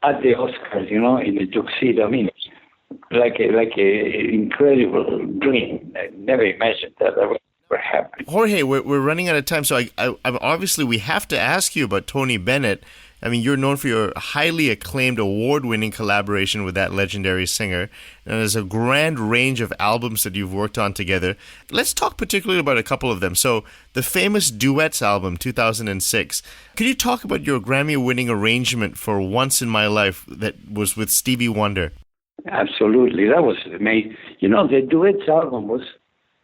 at the Oscars, in a tuxedo. I mean, like a incredible dream. I never imagined that would ever happen. Jorge, we're running out of time, so I obviously we have to ask you about Tony Bennett. I mean, you're known for your highly acclaimed, award-winning collaboration with that legendary singer, and there's a grand range of albums that you've worked on together. Let's talk particularly about a couple of them. So, the famous Duets album, 2006. Could you talk about your Grammy-winning arrangement for Once in My Life that was with Stevie Wonder? Absolutely. That was amazing. The Duets album was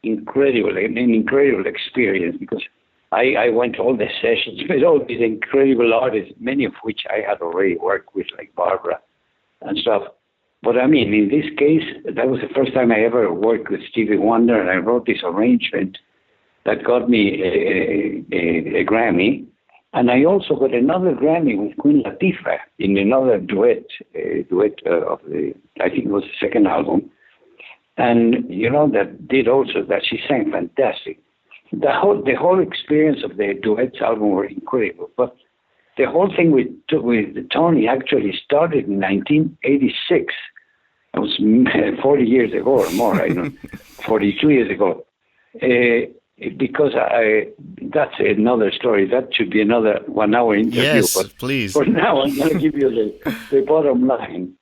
incredible, an incredible experience, because I went to all the sessions with all these incredible artists, many of which I had already worked with, like Barbara and stuff. But I mean, in this case, that was the first time I ever worked with Stevie Wonder, and I wrote this arrangement that got me a Grammy. And I also got another Grammy with Queen Latifah in another duet of I think it was the second album. And, that did also that. She sang fantastic. The whole experience of the Duets album were incredible. But the whole thing with Tony actually started in 1986. It was 40 years ago or more, 42 years ago. Because that's another story. That should be another 1 hour interview. Yes, but please. For now, I'm going to give you the bottom line.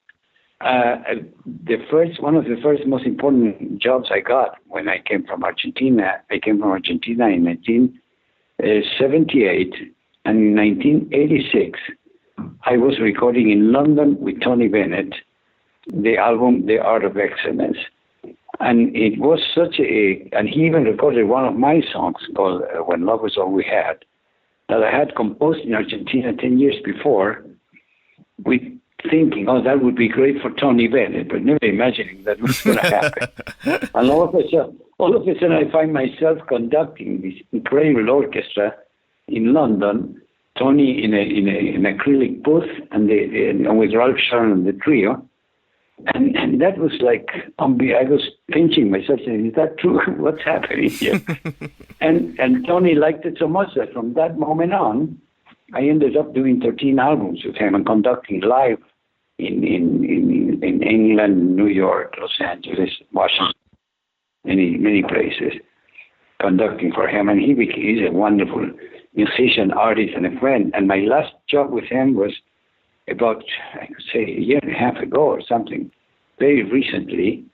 One of the first most important jobs I got when I came from Argentina. I came from Argentina in 1978, and in 1986, I was recording in London with Tony Bennett the album The Art of Excellence. And it was and he even recorded one of my songs called When Love Was All We Had, that I had composed in Argentina 10 years before, with thinking, that would be great for Tony Bennett, but never imagining that was going to happen. And all of a sudden, I find myself conducting this incredible orchestra in London, Tony in an acrylic booth, and with Ralph Sharon and the trio. And that was like, I was pinching myself saying, is that true? What's happening here? and Tony liked it so much that from that moment on, I ended up doing 13 albums with him and conducting live in England, New York, Los Angeles, Washington, many places, conducting for him. And he's a wonderful musician, artist, and a friend. And my last job with him was about, I could say, a year and a half ago or something, very recently.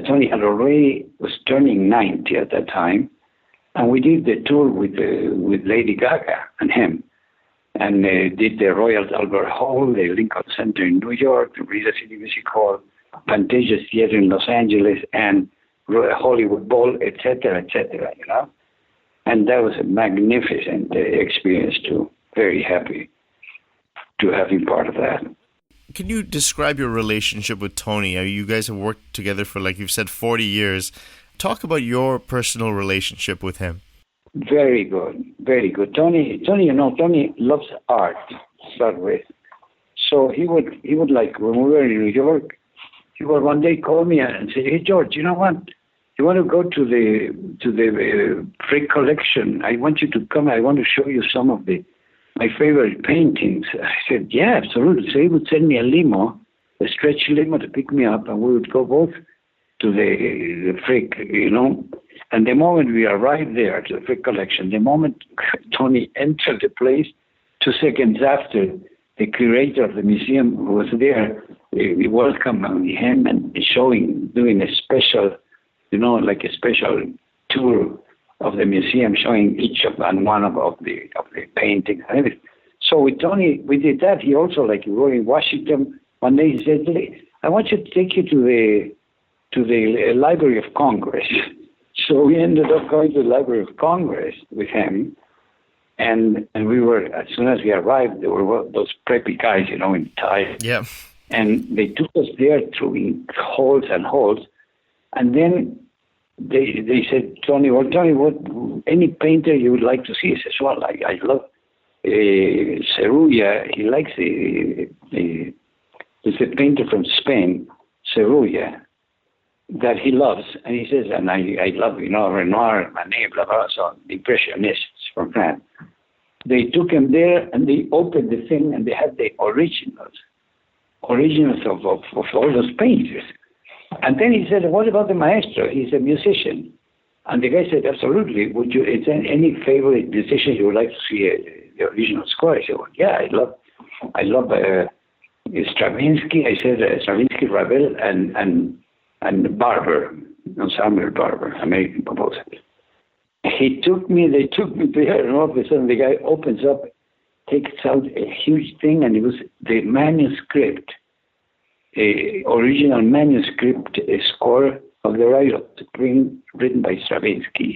Tony was turning 90 at that time, and we did the tour with Lady Gaga and him, and did the Royal Albert Hall, the Lincoln Center in New York, the Rita City Music Hall, Fantasia Theater in Los Angeles, and Hollywood Bowl, etc., And that was a magnificent experience too. Very happy to have been part of that. Can you describe your relationship with Tony? You guys have worked together for, like you've said, 40 years. Talk about your personal relationship with him. Very good, very good. Tony loves art to start with. So he would like, when we were in New York, he would one day call me and say, "Hey George, you know what? You want to go to the Frick collection? I want you to come. I want to show you some of my favorite paintings." I said, "Yeah, absolutely." So he would send me a limo, a stretch limo to pick me up, and we would go both to the Frick, And the moment we arrived there to the Frick collection, the moment Tony entered the place, 2 seconds after, the curator of the museum who was there, we welcomed him and doing a special, like a special tour of the museum, showing each and one of the paintings and everything. So with Tony, we did that. He also, like, we were in Washington one day. He said, "I want you to take you to the Library of Congress." So we ended up going to the Library of Congress with him. And we were, as soon as we arrived, there were those preppy guys, in ties. Yeah. And they took us there through halls and halls. And then they said, Tony, what any painter you would like to see? He says, "Well, I love Cerulla." He likes it's a painter from Spain, Cerulla, that he loves. And he says, and I love, Renoir, Manet, blah, blah, so the Impressionists from France. They took him there and they opened the thing and they had the originals of all those painters. And then he said, "What about the maestro? He's a musician." And the guy said, "Absolutely. Would you? Is there any favorite musician you would like to see the original score?" I said, "Well, yeah, I love Stravinsky." I said, "Stravinsky, Ravel, and Barber, Samuel Barber, American composer." They took me there, and all of a sudden the guy opens up, takes out a huge thing, and it was the manuscript, original manuscript, a score of the Rite of Spring written by Stravinsky.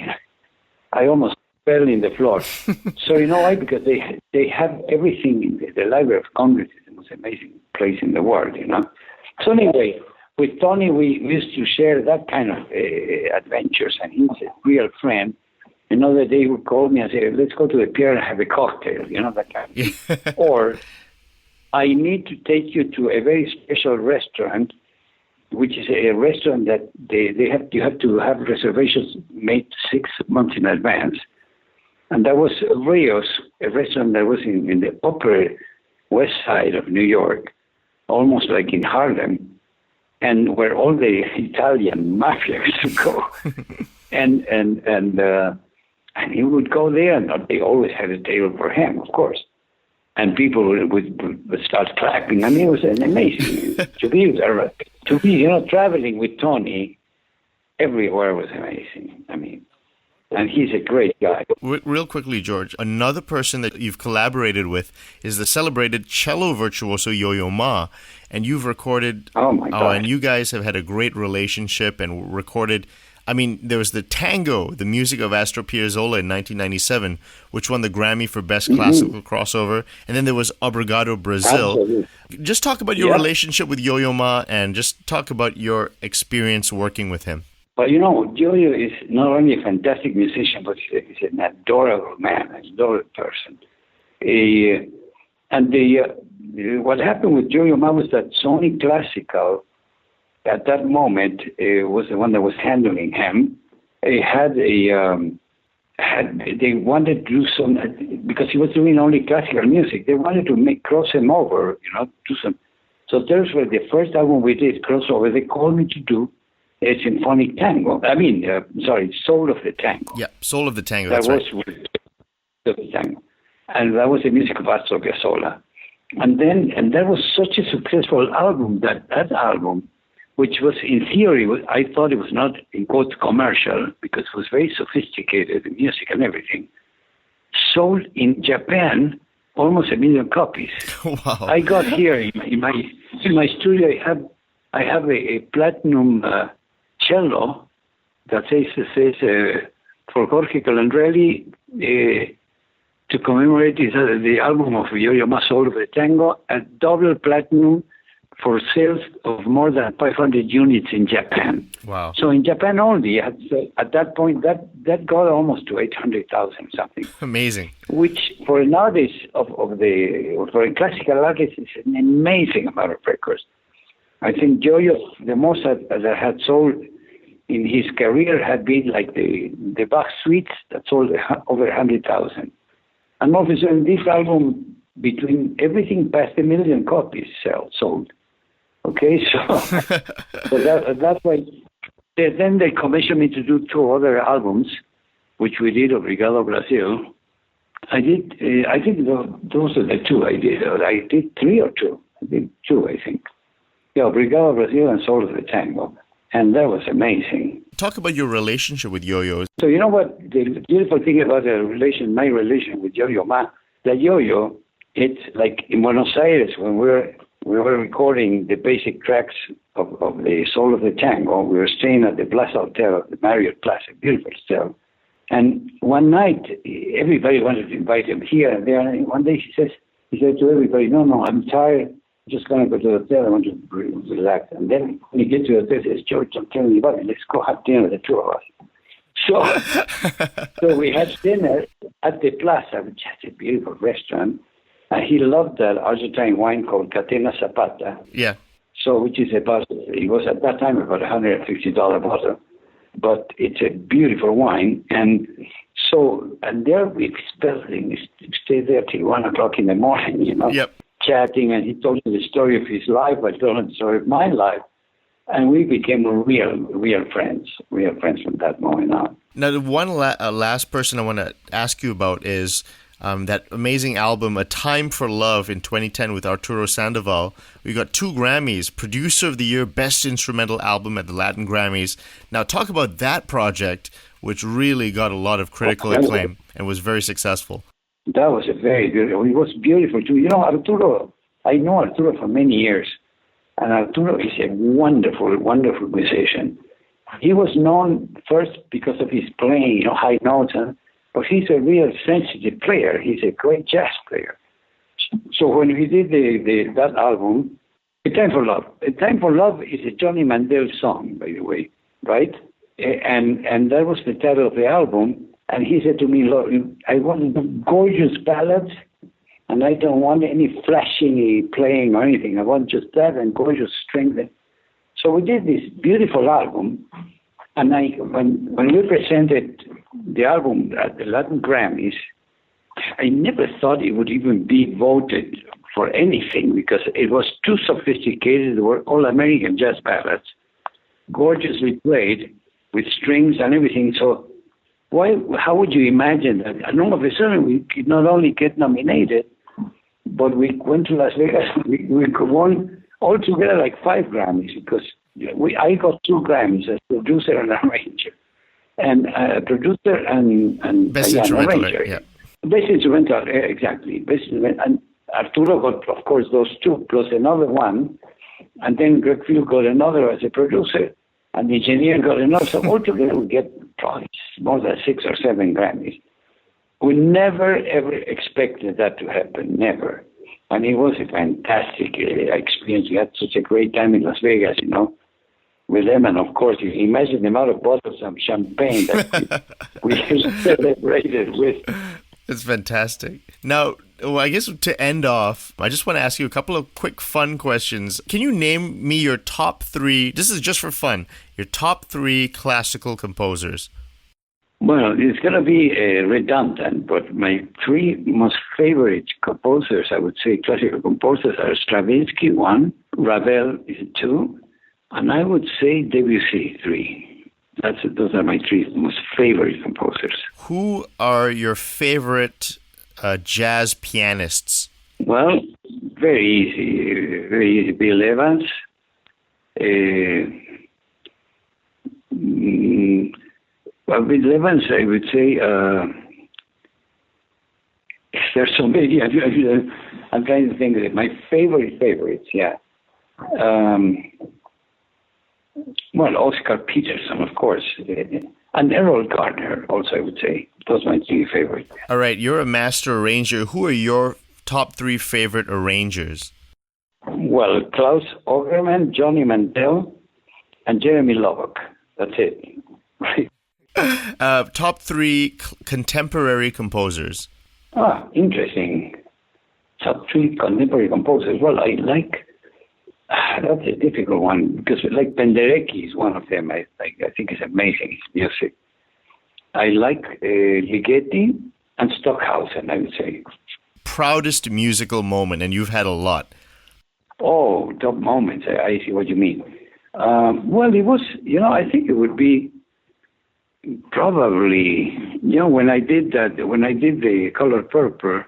I almost fell in the floor. So you know why? Because they have everything in the Library of Congress. Is the most amazing place in the world, So anyway, with Tony, we used to share that kind of adventures, and he's a real friend. Another day he would call me and say, "Let's go to the pier and have a cocktail," that kind of thing. Or, "I need to take you to a very special restaurant, which is a restaurant that you have to have reservations made 6 months in advance." And that was Rios, a restaurant that was in the upper west side of New York, almost like in Harlem, and where all the Italian mafia used to go. And he would go there, and they always had a table for him, of course. And people would start clapping. I mean, it was an amazing to be traveling with Tony everywhere was amazing. I mean, and he's a great guy. Real quickly, George, another person that you've collaborated with is the celebrated cello virtuoso Yo-Yo Ma, and you've recorded. Oh my God! And you guys have had a great relationship and recorded. I mean, there was the tango, the music of Astor Piazzolla in 1997, which won the Grammy for Best Classical Crossover. And then there was Obrigado Brazil. Absolutely. Just talk about your relationship with Yo-Yo Ma and just talk about your experience working with him. Well, Yo-Yo is not only a fantastic musician, but he's an adorable man, an adorable person. What happened with Yo-Yo Ma was that Sony Classical, at that moment, was the one that was handling him. They wanted to do some, because he was doing only classical music. They wanted to cross him over, do some. So those were the first album we did, crossover. They called me to do a symphonic tango. Soul of the Tango. Yeah, Soul of the Tango. That was the tango, and that was the music of Astor Piazzolla. And that was such a successful album that album, which was in theory, I thought it was not, in quotes, commercial, because it was very sophisticated, the music and everything, sold in Japan almost 1 million copies. Wow. I got here in my studio, I have a platinum cello that says for Jorge Calandrelli to commemorate the album of Yo-Yo Ma, Soul of the Tango, a double platinum for sales of more than 500 units in Japan. Wow. So in Japan only, at that point, that got almost to 800,000 something. Amazing. Which for an artist for a classical artist is an amazing amount of records. I think Yo-Yo, the most that had sold in his career had been like the Bach suites that sold over 100,000. And all of a sudden, this album, between everything past 1 million copies sold. Okay, so that's why. Then they commissioned me to do 2 other albums, which we did, Obrigado Brasil. I think those are the 2 I did. I did 3 or 2. I did 2, I think. Yeah, Obrigado Brasil and Soul of the Tango. And that was amazing. Talk about your relationship with Yo-Yo. So you know what? The beautiful thing about my relation with Yo-Yo Ma, that Yo-Yo, it's like in Buenos Aires when we were recording the basic tracks of the Soul of the Tango. We were staying at the Plaza Hotel, the Marriott Plaza, beautiful hotel. And one night, everybody wanted to invite him here and there. And one day he said to everybody, no, I'm tired. I'm just going to go to the hotel. I want to relax. And then when he gets to the hotel, he says, George, don't tell anybody. Let's go have dinner, the 2 of us. So we had dinner at the Plaza, which has a beautiful restaurant. And he loved that Argentine wine called Catena Zapata. Yeah. So, which is it was at that time about $150 bottle. But it's a beautiful wine. And there we stayed there till 1 o'clock in the morning, Yep. Chatting. And he told me the story of his life. I told him the story of my life. And we became real friends. Real friends from that moment on. Now, the one last person I want to ask you about is that amazing album, A Time for Love, in 2010 with Arturo Sandoval. We got 2 Grammys, Producer of the Year, Best Instrumental Album at the Latin Grammys. Now, talk about that project, which really got a lot of critical acclaim and was very successful. That was very beautiful. It was beautiful, too. Arturo, I know Arturo for many years. And Arturo is a wonderful, wonderful musician. He was known first because of his playing, high notes, but he's a real sensitive player. He's a great jazz player. So when we did that album, A Time for Love. A Time for Love is a Johnny Mandel song, by the way, right? And that was the title of the album. And he said to me, look, I want gorgeous ballads, and I don't want any flashy playing or anything. I want just that and gorgeous strings. So we did this beautiful album, and when we presented the album at the Latin Grammys, I never thought it would even be voted for anything because it was too sophisticated. They were all American jazz ballads, gorgeously played with strings and everything. So how would you imagine that? And all of a sudden, we could not only get nominated, but we went to Las Vegas. We won altogether like 5 Grammys because I got 2 Grammys as producer and arranger, and producer and Best Instrumental, arranger. Yeah. Best Instrumental, exactly. Best Instrumental, and Arturo got, of course, those 2 plus another one, and then Greg Field got another as a producer, and the engineer got another. So altogether, we get probably more than 6 or 7 Grammys. We never, ever expected that to happen, never. And it was a fantastic experience. We had such a great time in Las Vegas, with them. And, of course, you imagine the amount of bottles of champagne that we celebrated with. It's fantastic. Now, I guess to end off, I just want to ask you a couple of quick fun questions. Can you name me your top 3, this is just for fun, your top 3 classical composers? Well, it's going to be redundant, but my 3 most favorite composers, I would say classical composers, are Stravinsky, 1, Ravel is 2, and I would say Debussy, 3. Those are my 3 most favorite composers. Who are your favorite jazz pianists? Well, very easy. Bill Evans. Bill Evans, I would say, there's so many. I'm trying to think of it. My favorites, yeah. Well, Oscar Peterson, of course. And Errol Garner, also, I would say. Those are my 3 favorites. All right, you're a master arranger. Who are your top 3 favorite arrangers? Well, Klaus Ogerman, Johnny Mandel, and Jeremy Lubbock. That's it. Right. Top three contemporary composers. Interesting. Top three contemporary composers. Well, I like. That's a difficult one because, like, Penderecki is one of them. I think it's amazing, his music. I like Ligeti and Stockhausen, I would say. Proudest musical moment, and you've had a lot. Oh, top moments. I see what you mean. Well, it was, I think it would be probably, when I did the Color Purple,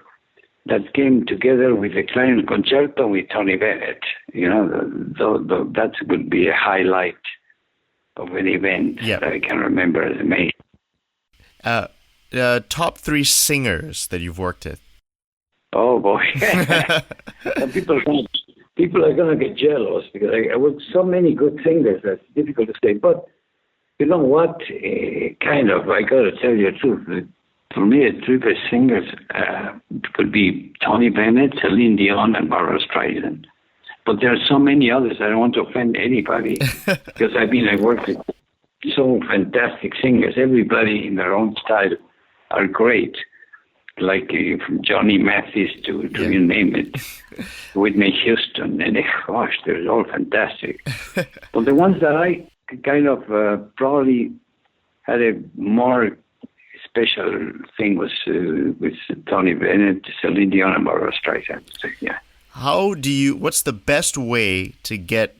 that came together with the Clarinet Concerto with Tony Bennett. That would be a highlight of an event that I can remember as amazing. Top three singers that you've worked with. Oh boy, people are gonna get jealous because I worked with so many good singers. That's difficult to say, but you know what? I gotta tell you the truth. For me, the three best singers could be Tony Bennett, Céline Dion, and Barbra Streisand. But there are so many others. I don't want to offend anybody because I worked with so fantastic singers. Everybody in their own style are great. Like from Johnny Mathis to you name it, Whitney Houston, and they're all fantastic. But the ones that I kind of probably had a more special thing was with Tony Bennett, Céline Dion, and Barbra Streisand. So, yeah. What's the best way to get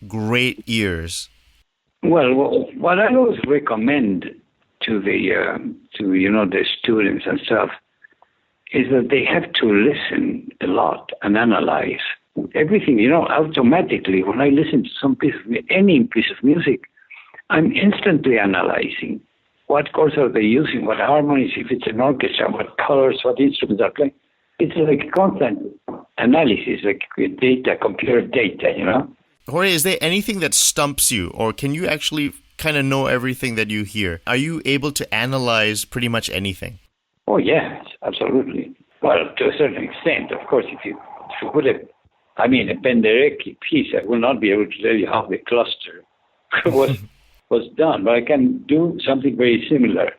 great ears? Well, what I always recommend to the students and stuff is that they have to listen a lot and analyze everything. Automatically when I listen to any piece of music, I'm instantly analyzing what chords are they using, what harmonies, if it's an orchestra, what colors, what instruments are playing. It's like constant analysis, like computer data. Jorge, is there anything that stumps you, or can you actually kind of know everything that you hear? Are you able to analyze pretty much anything? Oh, yes, absolutely. Well, to a certain extent, of course, if you put a Penderecki piece, I will not be able to tell you how the cluster was done, but I can do something very similar.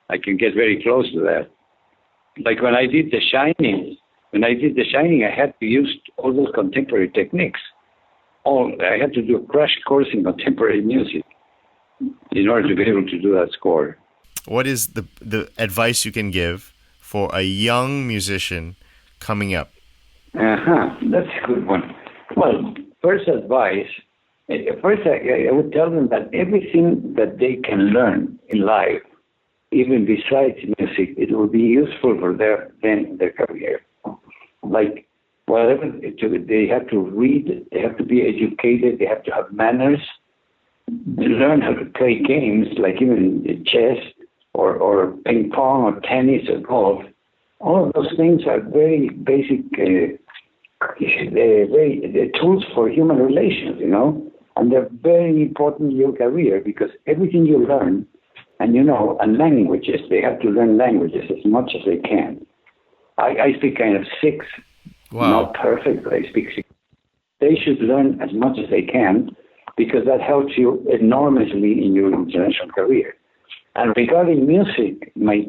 I can get very close to that. Like when I did The Shining, I had to use all those contemporary techniques. I had to do a crash course in contemporary music in order to be able to do that score. What is the advice you can give for a young musician coming up? That's a good one. Well, first advice, I would tell them that everything that they can learn in life, even besides music, it will be useful for their career. Like whatever they have to read, they have to be educated, they have to have manners, learn how to play games like even chess or ping pong or tennis or golf. All of those things are very basic tools for human relations, and they're very important in your career because everything you learn, and languages, they have to learn languages as much as they can. I speak kind of 6, not perfect, but I speak 6. They should learn as much as they can because that helps you enormously in your international career. And regarding music, my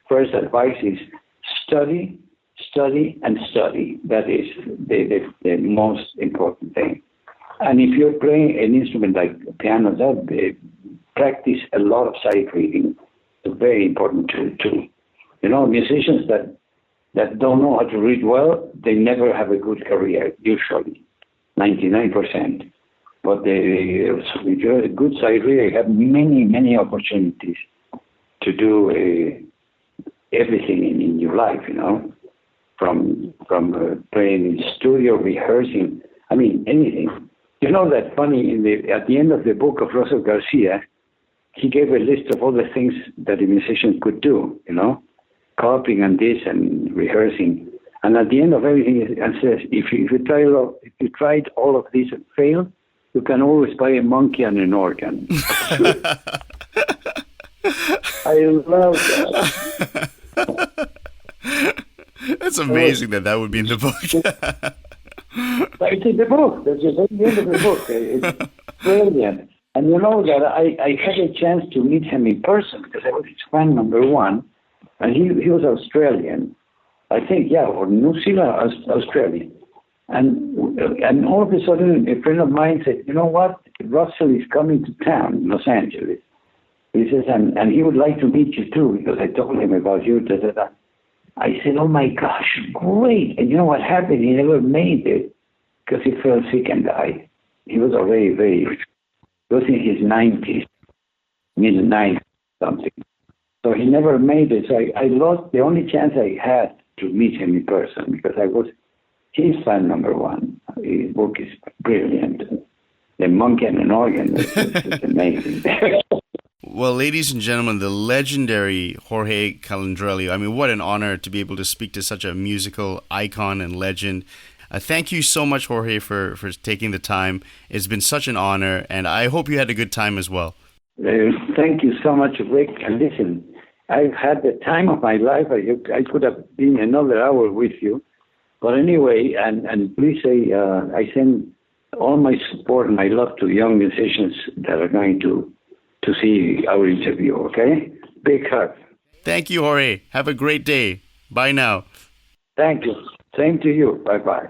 first advice is study, and study. That is the most important thing. And if you're playing an instrument like piano, practice a lot of sight reading. It's a very important tool too. Musicians that don't know how to read well, they never have a good career, usually, 99%. But if you're a good sight reader, you have many, many opportunities to do everything in your life, from playing in studio, rehearsing, anything. That funny, at the end of the book of Russell Garcia, he gave a list of all the things that a musician could do, copying and this and rehearsing. And at the end of everything, it says, if you tried all of this and failed, you can always buy a monkey and an organ. I love that. That's amazing that would be in the book. But it's in the book. That's just at the end of the book. It's brilliant. And you know that I had a chance to meet him in person because I was his fan number one. And he was Australian. I think, or New Zealand, Australian. And all of a sudden, a friend of mine said, you know what? Russell is coming to town in Los Angeles. He says, and he would like to meet you too, because I told him about you. Da, da, da. I said, oh my gosh, great. And you know what happened? He never made it because he fell sick and died. He was already he was in his 90s, mid-90s, something. So he never made it. So I lost the only chance I had to meet him in person because I was his fan number one. His book is brilliant. The Monkey and an Organ is amazing. Well, ladies and gentlemen, the legendary Jorge Calandrelli. I mean, what an honor to be able to speak to such a musical icon and legend. Thank you so much, Jorge, for taking the time. It's been such an honor, and I hope you had a good time as well. Thank you so much, Rick. And listen, I've had the time of my life. I could have been another hour with you. But anyway, and please say I send all my support and my love to young musicians that are going to see our interview, okay? Big hug. Thank you, Jorge. Have a great day. Bye now. Thank you. Same to you. Bye-bye.